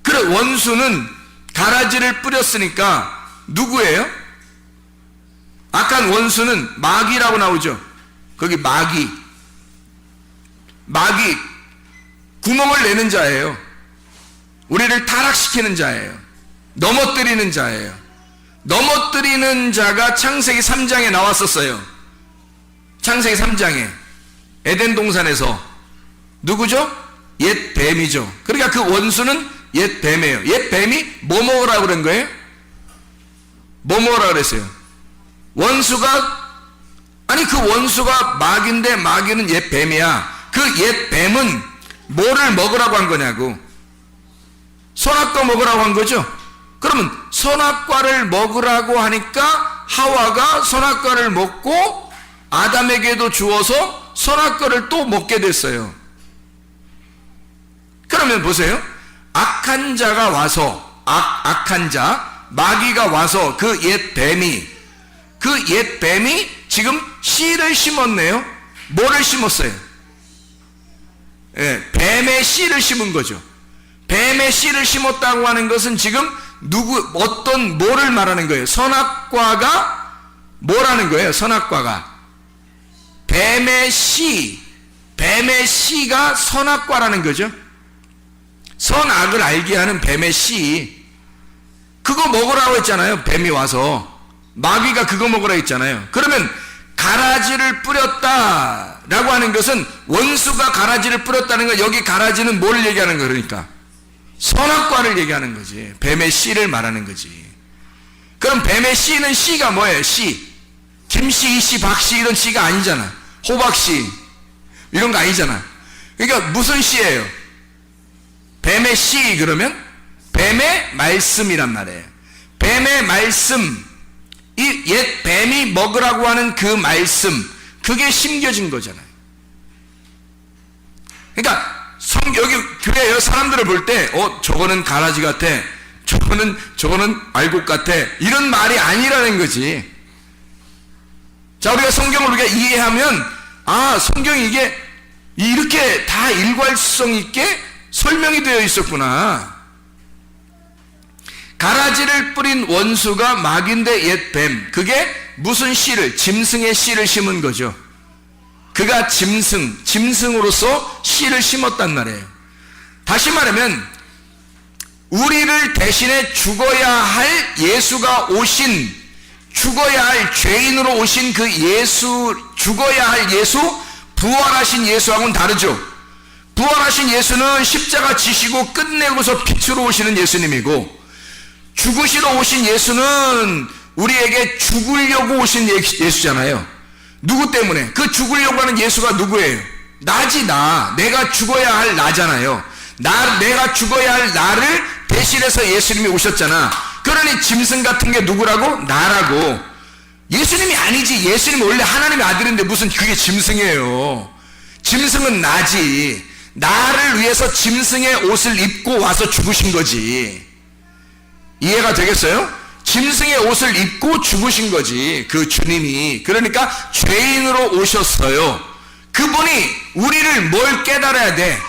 S3: 그래, 원수는 가라지를 뿌렸으니까 누구예요? 악한 원수는 마귀라고 나오죠. 거기 마귀 구멍을 내는 자예요. 우리를 타락시키는 자예요. 넘어뜨리는 자예요. 넘어뜨리는 자가 창세기 3장에 나왔었어요. 창세기 3장에 에덴 동산에서 누구죠? 옛 뱀이죠. 그러니까 그 원수는 옛 뱀이에요. 옛 뱀이 뭐 먹으라고 그런 거예요? 뭐 먹으라고 그랬어요? 원수가, 아니 그 원수가 마귀인데 마귀는 옛 뱀이야. 그 옛 뱀은 뭐를 먹으라고 한 거냐고. 선악과 먹으라고 한 거죠. 그러면 선악과를 먹으라고 하니까 하와가 선악과를 먹고 아담에게도 주어서 선악과를 또 먹게 됐어요. 그러면 보세요. 악한 자가 와서, 악한 자, 마귀가 와서 그 옛 뱀이 지금 씨를 심었네요. 뭐를 심었어요? 예, 뱀의 씨를 심은 거죠. 뱀의 씨를 심었다고 하는 것은 지금 어떤 뭐를 말하는 거예요? 선악과가 뭐라는 거예요? 선악과가 뱀의 씨가 선악과라는 거죠. 선악을 알게 하는 뱀의 씨, 그거 먹으라고 했잖아요. 뱀이 와서 마귀가 그거 먹으라고 했잖아요. 그러면 가라지를 뿌렸다라고 하는 것은 원수가 가라지를 뿌렸다는 거, 여기 가라지는 뭘 얘기하는 거예요? 그러니까 선악과를 얘기하는 거지. 뱀의 씨를 말하는 거지. 그럼 뱀의 씨는 씨가 뭐예요? 씨, 김씨, 이씨, 박씨 이런 씨가 아니잖아. 호박씨 이런 거 아니잖아. 그러니까 무슨 씨예요? 뱀의 씨, 그러면 뱀의 말씀이란 말이에요. 뱀의 말씀, 이 옛 뱀이 먹으라고 하는 그 말씀, 그게 심겨진 거잖아요. 그러니까 여기 교회 여러 사람들을 볼 때 저거는 가라지 같아, 저거는 알곡 같아, 이런 말이 아니라는 거지. 자, 우리가 성경을 우리가 이해하면, 아, 성경이 이게 이렇게 다 일괄성 있게 설명이 되어 있었구나. 가라지를 뿌린 원수가 마귀인데 옛 뱀, 그게 무슨 씨를, 짐승의 씨를 심은 거죠. 그가 짐승으로서 씨를 심었단 말이에요. 다시 말하면 우리를 대신에 죽어야 할 예수가 오신, 죽어야 할 죄인으로 오신 그 예수, 죽어야 할 예수, 부활하신 예수하고는 다르죠. 부활하신 예수는 십자가 지시고 끝내고서 빛으로 오시는 예수님이고, 죽으시러 오신 예수는 우리에게 죽으려고 오신 예수잖아요. 누구 때문에? 그 죽으려고 하는 예수가 누구예요? 나지, 나. 내가 죽어야 할 나잖아요. 내가 죽어야 할 나를 대신해서 예수님이 오셨잖아. 그러니 짐승 같은 게 누구라고? 나라고. 예수님이 아니지. 예수님은 원래 하나님의 아들인데 무슨 그게 짐승이에요. 짐승은 나지. 나를 위해서 짐승의 옷을 입고 와서 죽으신 거지. 이해가 되겠어요? 짐승의 옷을 입고 죽으신 거지, 그 주님이. 그러니까 죄인으로 오셨어요. 그분이 우리를 뭘 깨달아야 돼?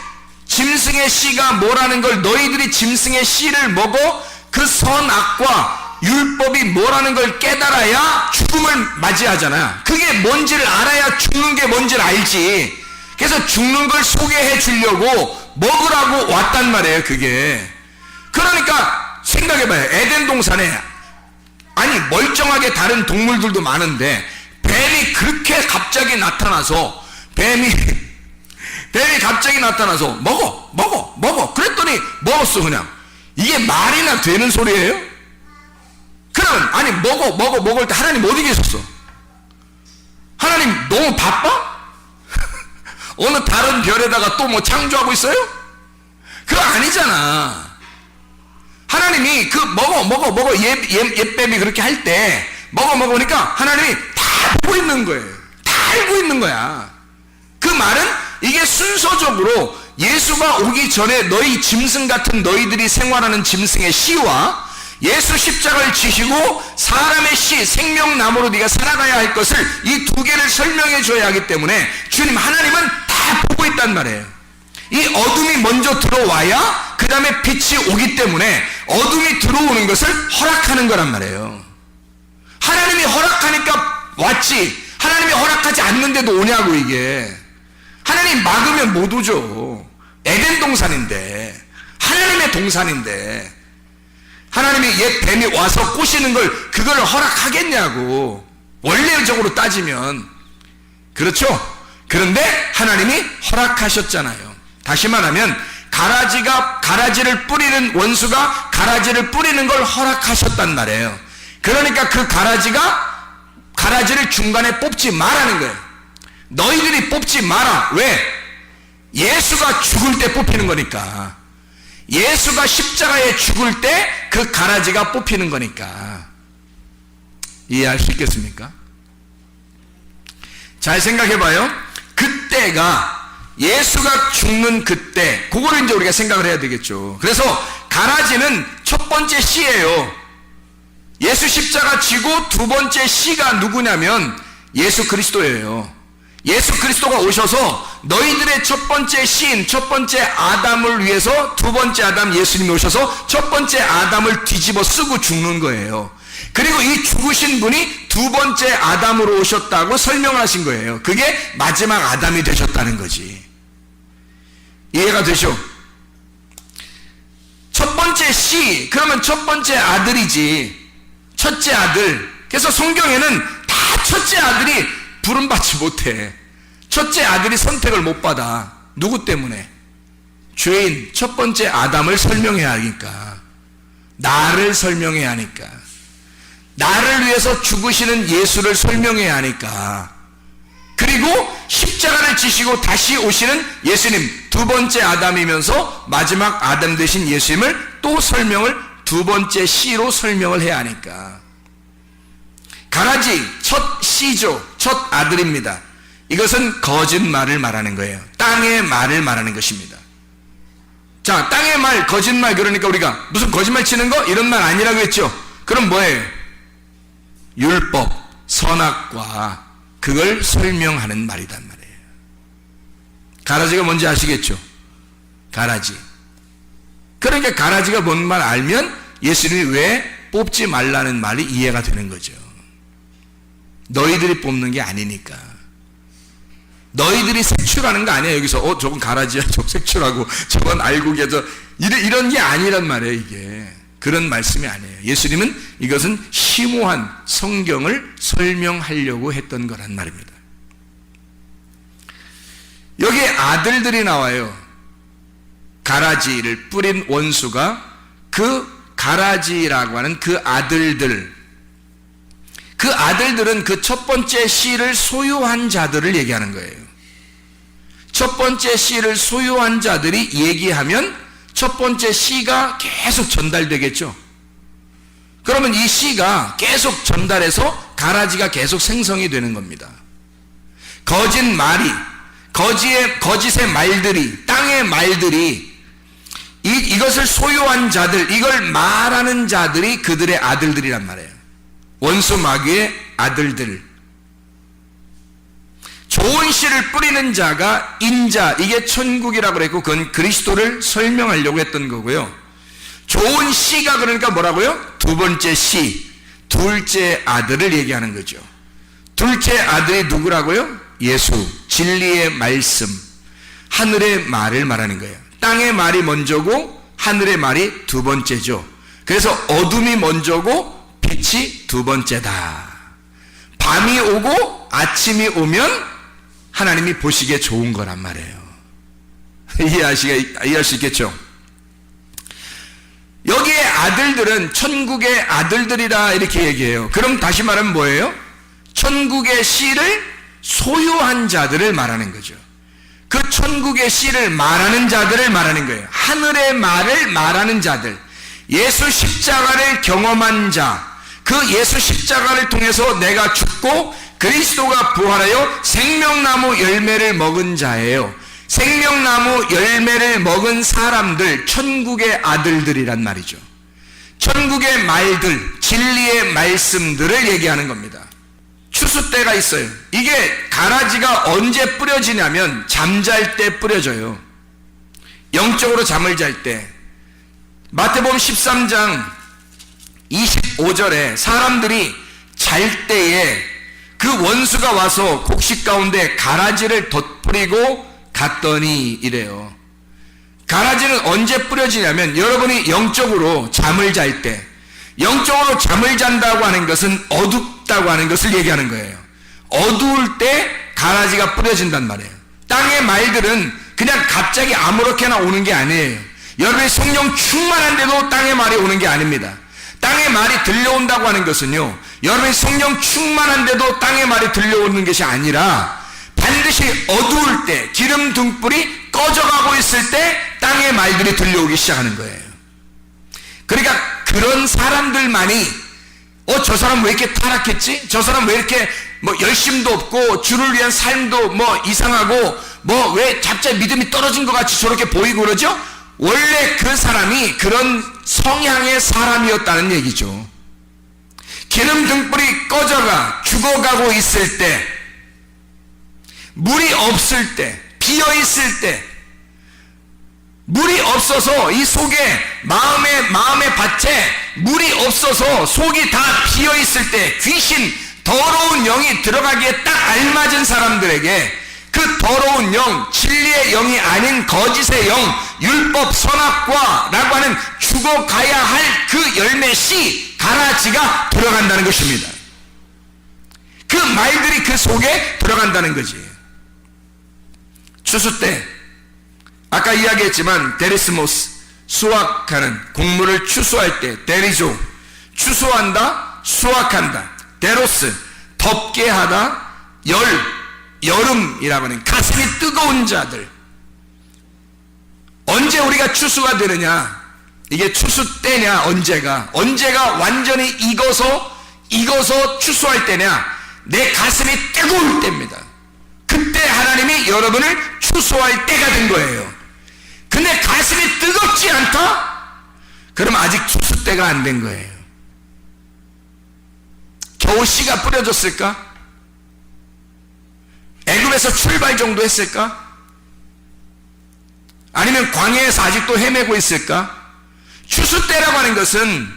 S3: 짐승의 씨가 뭐라는 걸, 너희들이 짐승의 씨를 먹어 그 선악과 율법이 뭐라는 걸 깨달아야 죽음을 맞이하잖아. 그게 뭔지를 알아야 죽는 게 뭔지를 알지. 그래서 죽는 걸 소개해 주려고 먹으라고 왔단 말이에요, 그게. 그러니까 생각해봐요. 에덴 동산에, 아니 멀쩡하게 다른 동물들도 많은데 뱀이 그렇게 갑자기 나타나서, 뱀이 갑자기 나타나서 먹어 그랬더니 먹었어. 그냥 이게 말이나 되는 소리예요? 그러면 아니 먹을 때 하나님 어디 계셨어? 하나님 너무 바빠? 어느 다른 별에다가 또 뭐 창조하고 있어요? 그거 아니잖아. 하나님이 그 먹어 옛뱀이 그렇게 할 때 먹으니까 하나님이 다 알고 있는 거예요. 다 알고 있는 거야. 그 말은 이게 순서적으로 예수가 오기 전에 너희 짐승 같은 너희들이 생활하는 짐승의 씨와 예수 십자가를 지시고 사람의 씨 생명나무로 네가 살아가야 할 것을 이 두 개를 설명해 줘야 하기 때문에 주님 하나님은 다 보고 있단 말이에요. 이 어둠이 먼저 들어와야 그 다음에 빛이 오기 때문에 어둠이 들어오는 것을 허락하는 거란 말이에요. 하나님이 허락하니까 왔지, 하나님이 허락하지 않는데도 오냐고. 이게 하나님 막으면 못 오죠. 에덴 동산인데, 하나님의 동산인데 하나님이 옛 뱀이 와서 꼬시는 걸 그걸 허락하겠냐고. 원래적으로 따지면 그렇죠. 그런데 하나님이 허락하셨잖아요. 다시 말하면 가라지를 뿌리는 원수가 가라지를 뿌리는 걸 허락하셨단 말이에요. 그러니까 그 가라지를 중간에 뽑지 말라는 거예요. 너희들이 뽑지 마라. 왜? 예수가 죽을 때 뽑히는 거니까. 예수가 십자가에 죽을 때 그 가라지가 뽑히는 거니까. 이해할 수 있겠습니까? 잘 생각해 봐요. 그때가 예수가 죽는 그때, 그거를 이제 우리가 생각을 해야 되겠죠. 그래서 가라지는 첫 번째 씨예요. 예수 십자가 지고 두 번째 씨가 누구냐면 예수 그리스도예요. 예수 그리스도가 오셔서 너희들의 첫 번째 시인, 첫 번째 아담을 위해서 두 번째 아담 예수님이 오셔서 첫 번째 아담을 뒤집어 쓰고 죽는 거예요. 그리고 이 죽으신 분이 두 번째 아담으로 오셨다고 설명하신 거예요. 그게 마지막 아담이 되셨다는 거지. 이해가 되죠? 첫 번째 씨, 그러면 첫 번째 아들이지. 첫째 아들. 그래서 성경에는 다 첫째 아들이 부름받지 못해. 첫째 아들이 선택을 못 받아. 누구 때문에? 죄인 첫 번째 아담을 설명해야 하니까. 나를 설명해야 하니까. 나를 위해서 죽으시는 예수를 설명해야 하니까. 그리고 십자가를 지시고 다시 오시는 예수님, 두 번째 아담이면서 마지막 아담 되신 예수님을 또 설명을 두 번째 씨로 설명을 해야 하니까. 가라지 첫 씨죠. 첫 아들입니다. 이것은 거짓말을 말하는 거예요. 땅의 말을 말하는 것입니다. 자, 땅의 말, 거짓말. 그러니까 우리가 무슨 거짓말 치는 거? 이런 말 아니라고 했죠. 그럼 뭐예요? 율법, 선악과 그걸 설명하는 말이란 말이에요. 가라지가 뭔지 아시겠죠? 가라지. 그러니까 가라지가 뭔 말 알면 예수님이 왜 뽑지 말라는 말이 이해가 되는 거죠. 너희들이 뽑는 게 아니니까. 너희들이 색출하는 거 아니야. 여기서 저건 가라지야, 저건 색출하고 저건 알고 계셔. 이런 게 아니란 말이에요. 이게 그런 말씀이 아니에요. 예수님은 이것은 심오한 성경을 설명하려고 했던 거란 말입니다. 여기에 아들들이 나와요. 가라지를 뿌린 원수가 그 가라지라고 하는 그 아들들은 그 첫 번째 씨를 소유한 자들을 얘기하는 거예요. 첫 번째 씨를 소유한 자들이 얘기하면 첫 번째 씨가 계속 전달되겠죠. 그러면 이 씨가 계속 전달해서 가라지가 계속 생성이 되는 겁니다. 거짓의 말들이, 땅의 말들이 이것을 소유한 자들, 이걸 말하는 자들이 그들의 아들들이란 말이에요. 원수 마귀의 아들들. 좋은 씨를 뿌리는 자가 인자, 이게 천국이라고 그랬고 그건 그리스도를 설명하려고 했던 거고요. 좋은 씨가 그러니까 뭐라고요? 두 번째 씨, 둘째 아들을 얘기하는 거죠. 둘째 아들이 누구라고요? 예수, 진리의 말씀, 하늘의 말을 말하는 거예요. 땅의 말이 먼저고 하늘의 말이 두 번째죠. 그래서 어둠이 먼저고 빛이 두 번째다. 밤이 오고 아침이 오면 하나님이 보시기에 좋은 거란 말이에요. 이해할 수 있겠죠? 여기에 아들들은 천국의 아들들이라 이렇게 얘기해요. 그럼 다시 말하면 뭐예요? 천국의 씨를 소유한 자들을 말하는 거죠. 그 천국의 씨를 말하는 자들을 말하는 거예요. 하늘의 말을 말하는 자들, 예수 십자가를 경험한 자, 그 예수 십자가를 통해서 내가 죽고 그리스도가 부활하여 생명나무 열매를 먹은 자예요. 생명나무 열매를 먹은 사람들, 천국의 아들들이란 말이죠. 천국의 말들, 진리의 말씀들을 얘기하는 겁니다. 추수 때가 있어요. 이게 가라지가 언제 뿌려지냐면 잠잘 때 뿌려져요. 영적으로 잠을 잘 때. 마태복음 13장 25절에 사람들이 잘 때에 그 원수가 와서 곡식 가운데 가라지를 덧뿌리고 갔더니 이래요. 가라지는 언제 뿌려지냐면 여러분이 영적으로 잠을 잘 때, 영적으로 잠을 잔다고 하는 것은 어둡다고 하는 것을 얘기하는 거예요. 어두울 때 가라지가 뿌려진단 말이에요. 땅의 말들은 그냥 갑자기 아무렇게나 오는 게 아니에요. 여러분이 성령 충만한데도 땅의 말이 오는 게 아닙니다. 땅의 말이 들려온다고 하는 것은요, 여러분이 성령 충만한데도 땅의 말이 들려오는 것이 아니라 반드시 어두울 때, 기름 등불이 꺼져가고 있을 때 땅의 말들이 들려오기 시작하는 거예요. 그러니까 그런 사람들만이 저 사람 왜 이렇게 타락했지? 저 사람 왜 이렇게 열심도 없고 주를 위한 삶도 이상하고 왜 갑자기 믿음이 떨어진 것 같이 저렇게 보이고 그러죠? 원래 그 사람이 그런 성향의 사람이었다는 얘기죠. 기름 등불이 꺼져가 죽어가고 있을 때, 물이 없을 때, 비어 있을 때, 물이 없어서 이 속에 마음의 밭에 물이 없어서 속이 다 비어 있을 때 귀신, 더러운 영이 들어가기에 딱 알맞은 사람들에게 그 더러운 영, 진리의 영이 아닌 거짓의 영, 율법, 선악과라고 하는 죽어가야 할 그 열매 씨, 가라지가 들어간다는 것입니다. 그 말들이 그 속에 들어간다는 거지. 추수 때 아까 이야기했지만 데리스모스, 수확하는, 곡물을 추수할 때 데리조, 추수한다, 수확한다. 데로스, 덥게 하다. 여름이라고 하는 가슴이 뜨거운 자들. 언제 우리가 추수가 되느냐? 이게 추수 때냐? 언제가 완전히 익어서 추수할 때냐? 내 가슴이 뜨거울 때입니다. 그때 하나님이 여러분을 추수할 때가 된 거예요. 근데 가슴이 뜨겁지 않다? 그럼 아직 추수 때가 안 된 거예요. 겨우 씨가 뿌려졌을까? 애굽에서 출발 정도 했을까? 아니면 광야에서 아직도 헤매고 있을까? 추수 때라고 하는 것은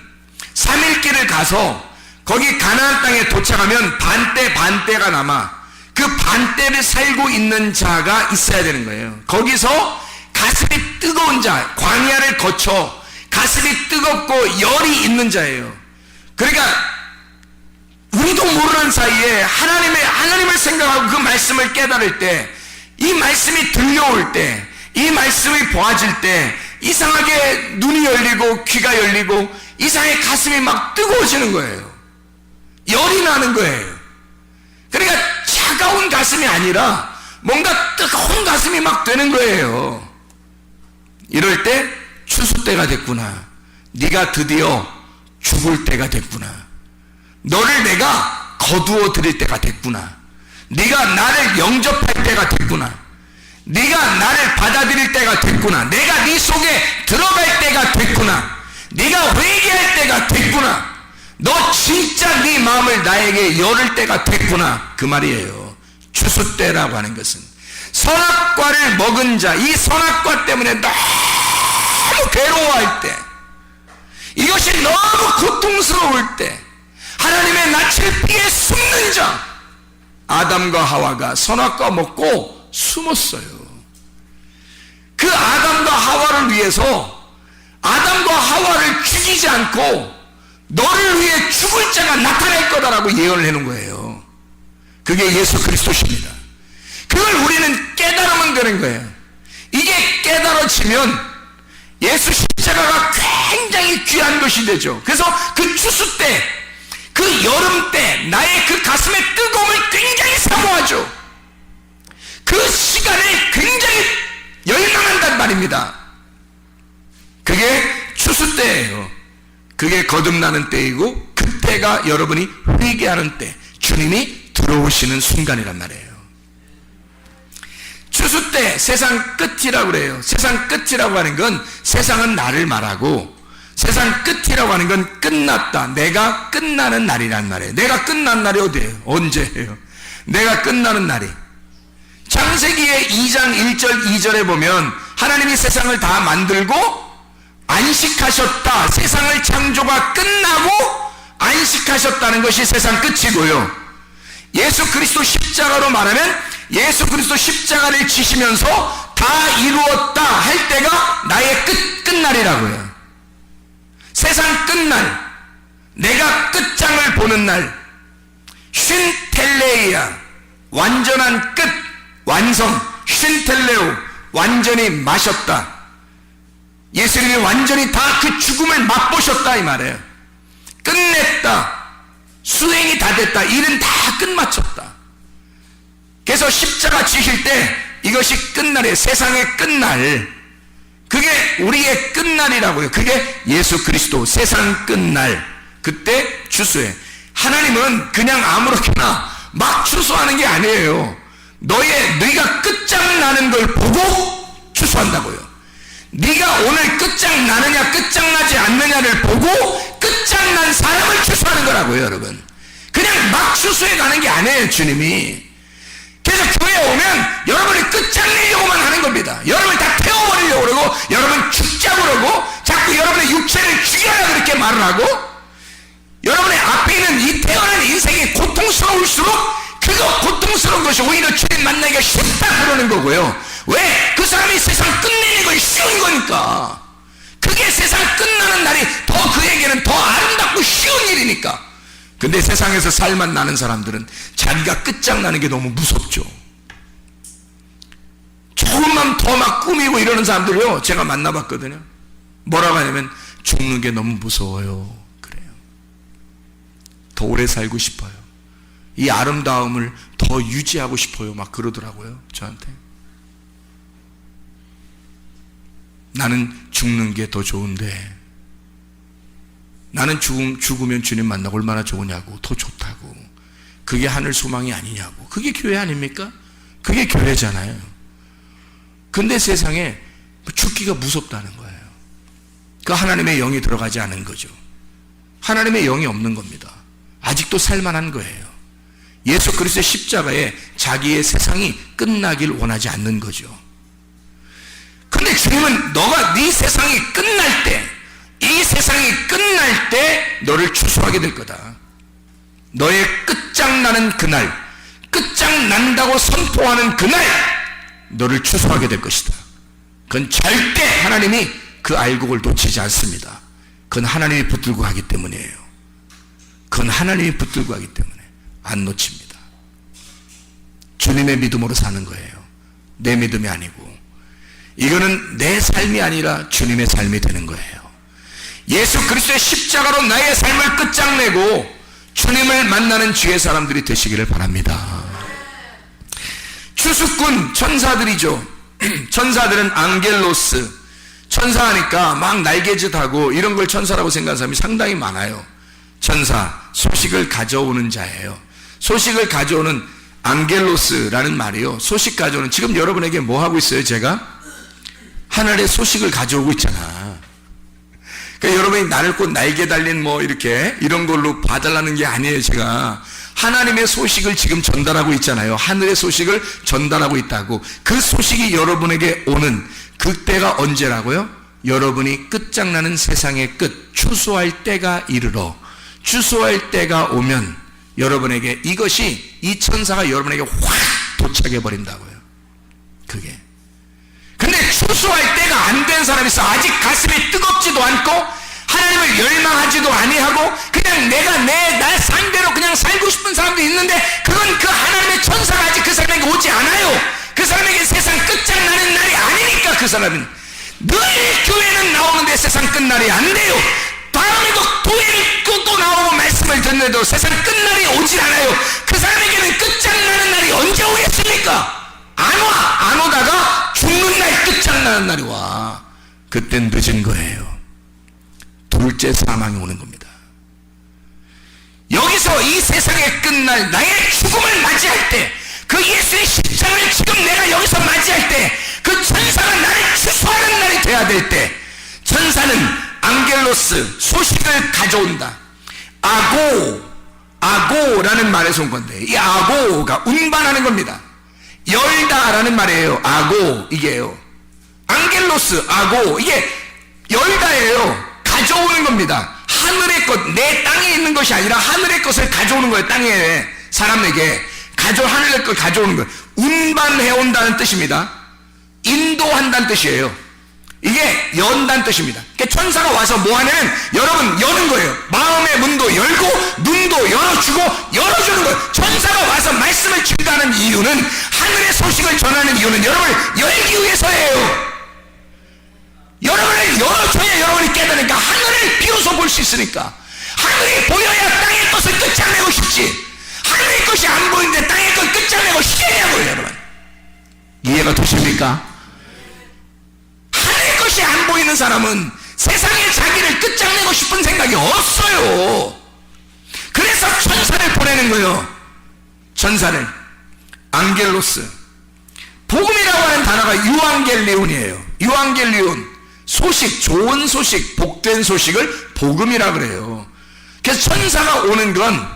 S3: 3일길을 가서 거기 가나안 땅에 도착하면 반때가 남아 그 반때를 살고 있는 자가 있어야 되는 거예요. 거기서 가슴이 뜨거운 자, 광야를 거쳐 가슴이 뜨겁고 열이 있는 자예요. 그러니까 우리도 모르는 사이에 하나님을 생각하고 그 말씀을 깨달을 때, 이 말씀이 들려올 때, 이 말씀이 보아질 때 이상하게 눈이 열리고 귀가 열리고 이상하게 가슴이 막 뜨거워지는 거예요. 열이 나는 거예요. 그러니까 차가운 가슴이 아니라 뭔가 뜨거운 가슴이 막 되는 거예요. 이럴 때 추수 때가 됐구나. 네가 드디어 죽을 때가 됐구나. 너를 내가 거두어 드릴 때가 됐구나. 네가 나를 영접할 때가 됐구나. 네가 나를 받아들일 때가 됐구나. 내가 네 속에 들어갈 때가 됐구나. 네가 회개할 때가 됐구나. 너 진짜 네 마음을 나에게 열을 때가 됐구나. 그 말이에요. 추수 때라고 하는 것은 선악과를 먹은 자, 이 선악과 때문에 너무 괴로워할 때, 이것이 너무 고통스러울 때 하나님의 낯을 피해 숨는 자, 아담과 하와가 선악과 먹고 숨었어요. 그 아담과 하와를 위해서 아담과 하와를 죽이지 않고 너를 위해 죽을 자가 나타날 거다라고 예언을 해놓은 거예요. 그게 예수 그리스도십니다. 그걸 우리는 깨달으면 되는 거예요. 이게 깨달아지면 예수 십자가가 굉장히 귀한 것이 되죠. 그래서 그 추수 때, 그 여름 때 나의 그 가슴의 뜨거움을 굉장히 사모하죠. 그 시간을 굉장히 열망한단 말입니다. 그게 추수 때예요. 그게 거듭나는 때이고 그때가 여러분이 회개하는 때, 주님이 들어오시는 순간이란 말이에요. 추수 때 세상 끝이라고 그래요. 세상 끝이라고 하는 건 세상은 나를 말하고 세상 끝이라고 하는 건 끝났다. 내가 끝나는 날이란 말이에요. 내가 끝난 날이 어디예요? 언제예요? 내가 끝나는 날이. 창세기의 2장 1절 2절에 보면 하나님이 세상을 다 만들고 안식하셨다. 세상을 창조가 끝나고 안식하셨다는 것이 세상 끝이고요. 예수 그리스도 십자가로 말하면 예수 그리스도 십자가를 지시면서 다 이루었다 할 때가 나의 끝날이라고요. 세상 끝날, 내가 끝장을 보는 날, 쉰텔레이아, 완전한 끝, 완성, 쉰텔레오, 완전히 마셨다. 예수님이 완전히 다 그 죽음을 맛보셨다 이 말이에요. 끝냈다. 수행이 다 됐다. 일은 다 끝마쳤다. 그래서 십자가 지실 때 이것이 끝날이에요. 세상의 끝날. 그게 우리의 끝날이라고요. 그게 예수 그리스도 세상 끝날. 그때 추수해. 하나님은 그냥 아무렇게나 막 추수하는 게 아니에요. 네가 끝장나는 걸 보고 추수한다고요. 네가 오늘 끝장나느냐 끝장나지 않느냐를 보고 끝장난 사람을 추수하는 거라고요. 여러분, 그냥 막 추수해 가는 게 아니에요. 주님이. 그래서 교회에 오면 여러분이 끝장내려고만 하는 겁니다. 여러분을 다 태워버리려고 그러고 여러분 죽자고 그러고 자꾸 여러분의 육체를 죽여라 그렇게 말을 하고 여러분의 앞에 있는 이 태어난 인생이 고통스러울수록 그거 고통스러운 것이 오히려 주님 만나기가 쉽다 그러는 거고요. 왜? 그 사람이 세상 끝내는 건 쉬운 거니까. 그게 세상 끝나는 날이 더 그에게는 더 아름답고 쉬운 일이니까. 근데 세상에서 살만 나는 사람들은 자기가 끝장나는 게 너무 무섭죠. 조금만 더 막 꾸미고 이러는 사람들요 제가 만나봤거든요. 뭐라고 하냐면 죽는 게 너무 무서워요 그래요. 더 오래 살고 싶어요. 이 아름다움을 더 유지하고 싶어요 막 그러더라고요 저한테. 나는 죽는 게 더 좋은데 나는 죽으면 주님 만나고 얼마나 좋으냐고, 더 좋다고. 그게 하늘 소망이 아니냐고. 그게 교회 아닙니까? 그게 교회잖아요. 근데 세상에 죽기가 무섭다는 거예요. 그 하나님의 영이 들어가지 않은 거죠. 하나님의 영이 없는 겁니다. 아직도 살만한 거예요. 예수 그리스도의 십자가에 자기의 세상이 끝나길 원하지 않는 거죠. 근데 주님은 너가 네 세상이 끝날 때, 이 세상이 끝날 때 너를 추수하게 될 거다. 너의 끝장나는 그날, 끝장난다고 선포하는 그날 너를 추수하게 될 것이다. 그건 절대 하나님이 그 알곡을 놓치지 않습니다. 그건 하나님이 붙들고 하기 때문이에요. 그건 하나님이 붙들고 하기 때문에 안 놓칩니다. 주님의 믿음으로 사는 거예요. 내 믿음이 아니고. 이거는 내 삶이 아니라 주님의 삶이 되는 거예요. 예수 그리스도의 십자가로 나의 삶을 끝장내고 주님을 만나는 주의 사람들이 되시기를 바랍니다. 추수꾼 천사들이죠. 천사들은 앙겔로스, 천사하니까 막 날개짓하고 이런 걸 천사라고 생각하는 사람이 상당히 많아요. 천사, 소식을 가져오는 자예요. 소식을 가져오는 앙겔로스라는 말이요, 소식 가져오는. 지금 여러분에게 뭐 하고 있어요? 제가 하늘의 소식을 가져오고 있잖아. 그러니까 여러분이 나를 꼭 날개 달린 뭐 이렇게 이런 걸로 봐달라는 게 아니에요. 제가 하나님의 소식을 지금 전달하고 있잖아요. 하늘의 소식을 전달하고 있다고. 그 소식이 여러분에게 오는 그때가 언제라고요? 여러분이 끝장나는 세상의 끝, 추수할 때가 이르러, 추수할 때가 오면 여러분에게 이것이, 이 천사가 여러분에게 확 도착해 버린다고요. 그게. 근데 추수할 때가 안 된 사람이 있어. 아직 가슴이 뜨겁지도 않고 하나님을 열망하지도 아니하고 그냥 내가 날 상대로 그냥 살고 싶은 사람도 있는데, 그건 그 하나님의 천사가 아직 그 사람에게 오지 않아요. 그 사람에게 세상 끝장나는 날이 아니니까. 그 사람은 늘 교회는 나오는데 세상 끝날이 안 돼요. 다음에도 교회를 또 나오고 말씀을 듣는데도 세상 끝날이 오질 않아요. 그 사람에게는 끝장나는 날이 언제 오겠습니까? 안 오다가 죽는 날, 끝장나는 날이 와. 그땐 늦은 거예요. 둘째 사망이 오는 겁니다. 여기서 이 세상의 끝날, 나의 죽음을 맞이할 때, 그 예수의 십자가를 지금 내가 여기서 맞이할 때, 그 천사가 나를 추수하는 날이 돼야 될 때, 천사는 안겔로스, 소식을 가져온다. 아고라는 말에서 온 건데, 이 아고가 운반하는 겁니다. 열다라는 말이에요. 아고, 이게요. 안겔로스, 아고, 이게 열다예요. 가져오는 겁니다. 하늘의 것, 내 땅에 있는 것이 아니라 하늘의 것을 가져오는 거예요. 땅에, 사람에게 하늘의 것 가져오는 거예요. 운반해온다는 뜻입니다. 인도한다는 뜻이에요. 이게 연다는 뜻입니다. 그러니까 천사가 와서 뭐 하냐면, 여러분 여는 거예요. 마음의 문도 열고 눈도 열어주고 열어주는 거예요. 천사가 와서 말씀을 증거하는 이유는, 하늘의 소식을 전하는 이유는 여러분을 열기 위해서예요. 여러분을 열어줘야 여러분이 깨달으니까, 하늘을 비로소 볼 수 있으니까. 하늘이 보여야 땅의 것을 끝장내고 싶지, 하늘의 것이 안 보이는데 땅의 것 끝장내고 싶겠냐고요. 여러분 이해가 되십니까? 하늘의 것이 안 보이는 사람은 세상에 자기를 끝장내고 싶은 생각이 없어요. 그래서 천사를 보내는 거예요. 천사를. 안겔로스. 복음이라고 하는 단어가 유앙겔리온이에요. 유앙겔리온. 소식, 좋은 소식, 복된 소식을 복음이라 그래요. 그래서 천사가 오는 건,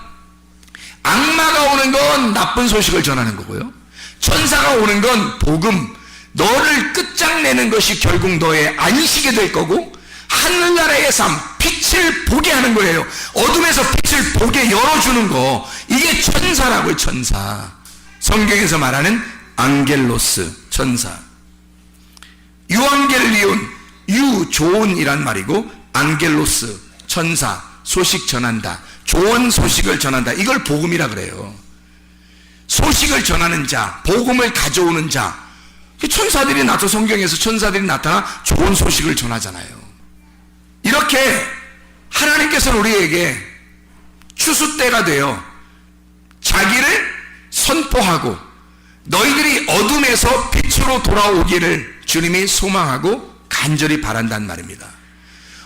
S3: 악마가 오는 건 나쁜 소식을 전하는 거고요. 천사가 오는 건 복음, 너를 끝장내는 것이 결국 너의 안식이 될 거고, 하늘나라의 삶, 빛을 보게 하는 거예요. 어둠에서 빛을 보게 열어주는 거, 이게 천사라고요. 천사. 성경에서 말하는 안겔로스, 천사. 유앙겔리온, 좋은이란 말이고, 안겔로스, 천사, 소식 전한다, 좋은 소식을 전한다, 이걸 복음이라 그래요. 소식을 전하는 자, 복음을 가져오는 자. 천사들이 나타나, 성경에서 천사들이 나타나 좋은 소식을 전하잖아요. 이렇게 하나님께서는 우리에게 추수 때가 되어 자기를 선포하고, 너희들이 어둠에서 빛으로 돌아오기를 주님이 소망하고 간절히 바란다는 말입니다.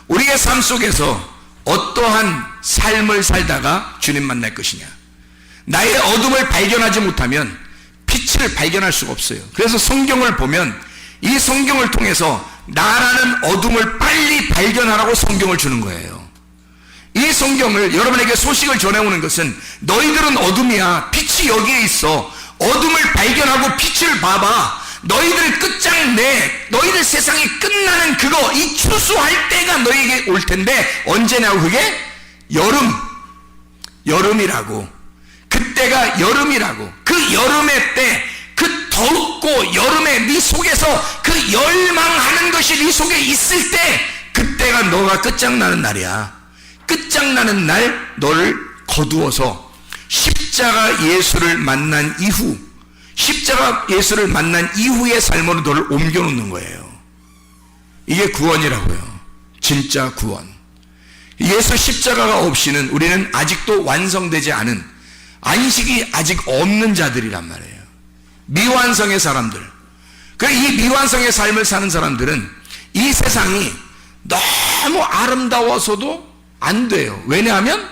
S3: 우리의 삶 속에서 어떠한 삶을 살다가 주님 만날 것이냐, 나의 어둠을 발견하지 못하면 빛을 발견할 수가 없어요. 그래서 성경을 보면, 이 성경을 통해서 나라는 어둠을 빨리 발견하라고 성경을 주는 거예요. 이 성경을, 여러분에게 소식을 전해오는 것은, 너희들은 어둠이야, 빛이 여기에 있어, 어둠을 발견하고 빛을 봐봐, 너희들 끝장내, 너희들 세상이 끝나는 그거, 이 추수할 때가 너희에게 올 텐데, 언제냐고. 그게 여름이라고. 그때가 여름이라고. 그 여름의 때, 그 덥고 여름에 네 속에서 그 열망하는 것이 네 속에 있을 때, 그때가 너가 끝장나는 날이야. 끝장나는 날 너를 거두어서 십자가 예수를 만난 이후, 십자가 예수를 만난 이후의 삶으로 너를 옮겨놓는 거예요. 이게 구원이라고요. 진짜 구원. 예수 십자가가 없이는 우리는 아직도 완성되지 않은, 안식이 아직 없는 자들이란 말이에요. 미완성의 사람들. 이 미완성의 삶을 사는 사람들은 이 세상이 너무 아름다워서도 안 돼요. 왜냐하면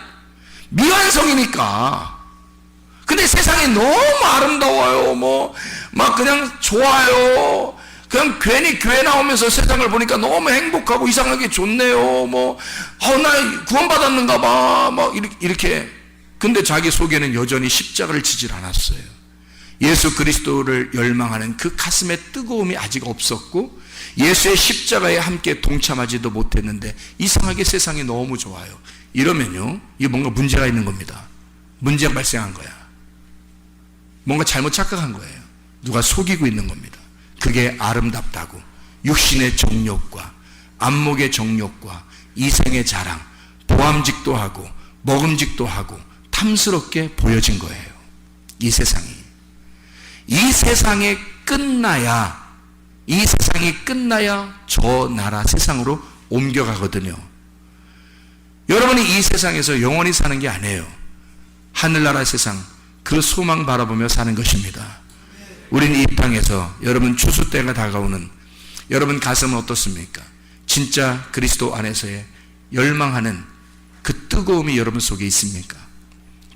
S3: 미완성이니까. 근데 세상이 너무 아름다워요. 막 그냥 좋아요. 그냥 괜히 교회 나오면서 세상을 보니까 너무 행복하고 이상하게 좋네요. 나 구원받았는가 봐. 이렇게. 근데 자기 속에는 여전히 십자가를 지질 않았어요. 예수 그리스도를 열망하는 그 가슴의 뜨거움이 아직 없었고, 예수의 십자가에 함께 동참하지도 못했는데 이상하게 세상이 너무 좋아요. 이러면요, 이게 뭔가 문제가 있는 겁니다. 문제가 발생한 거야. 뭔가 잘못 착각한 거예요. 누가 속이고 있는 겁니다. 그게 아름답다고, 육신의 정욕과 안목의 정욕과 이생의 자랑, 보암직도 하고 먹음직도 하고 탐스럽게 보여진 거예요. 이 세상이. 이 세상이 끝나야 저 나라 세상으로 옮겨가거든요. 여러분이 이 세상에서 영원히 사는 게 아니에요. 하늘나라 세상, 그 소망 바라보며 사는 것입니다. 우리는 이 땅에서, 여러분 추수 때가 다가오는 여러분 가슴은 어떻습니까? 진짜 그리스도 안에서의 열망하는 그 뜨거움이 여러분 속에 있습니까?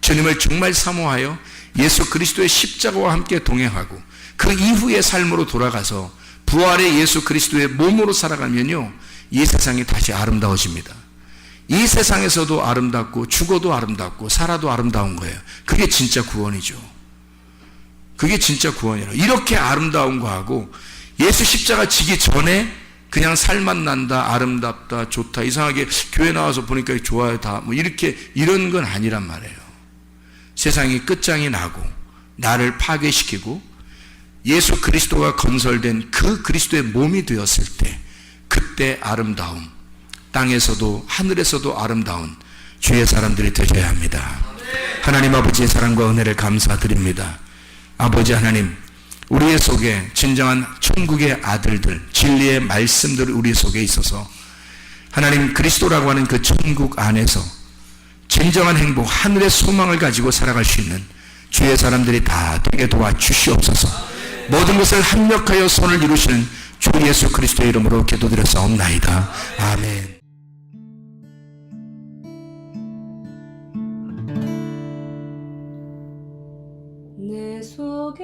S3: 주님을 정말 사모하여 예수 그리스도의 십자가와 함께 동행하고 그 이후의 삶으로 돌아가서 부활의 예수 그리스도의 몸으로 살아가면요, 이 세상이 다시 아름다워집니다. 이 세상에서도 아름답고 죽어도 아름답고 살아도 아름다운 거예요. 그게 진짜 구원이죠. 그게 진짜 구원이에요. 이렇게 아름다운 거하고 예수 십자가 지기 전에 그냥 살만 난다, 아름답다, 좋다, 이상하게 교회 나와서 보니까 좋아요, 다 뭐 이렇게 이런 건 아니란 말이에요. 세상이 끝장이 나고 나를 파괴시키고 예수 그리스도가 건설된 그 그리스도의 몸이 되었을 때 그때 아름다움, 땅에서도 하늘에서도 아름다운 주의 사람들이 되셔야 합니다. 하나님 아버지의 사랑과 은혜를 감사드립니다. 아버지 하나님, 우리의 속에 진정한 천국의 아들들, 진리의 말씀들이 우리 속에 있어서 하나님 그리스도라고 하는 그 천국 안에서 진정한 행복, 하늘의 소망을 가지고 살아갈 수 있는 주의 사람들이 다 되게 도와주시옵소서. 모든 것을 합력하여 선을 이루시는 주 예수 그리스도의 이름으로 기도드렸사옵나이다. 아멘.
S1: 내 속에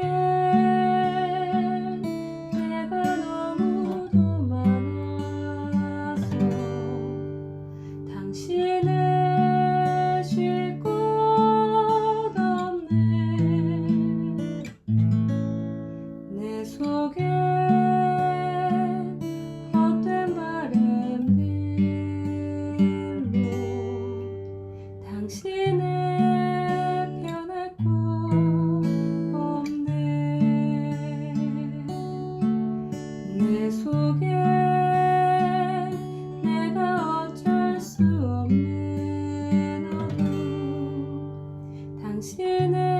S1: 내가 너무도 많아서 당신을 쉴 곳 없네. 내 속에 헛된 바램들로 당신의 편할 곳 없네. 내 속에 내가 어쩔 수 없는 어둠 당신의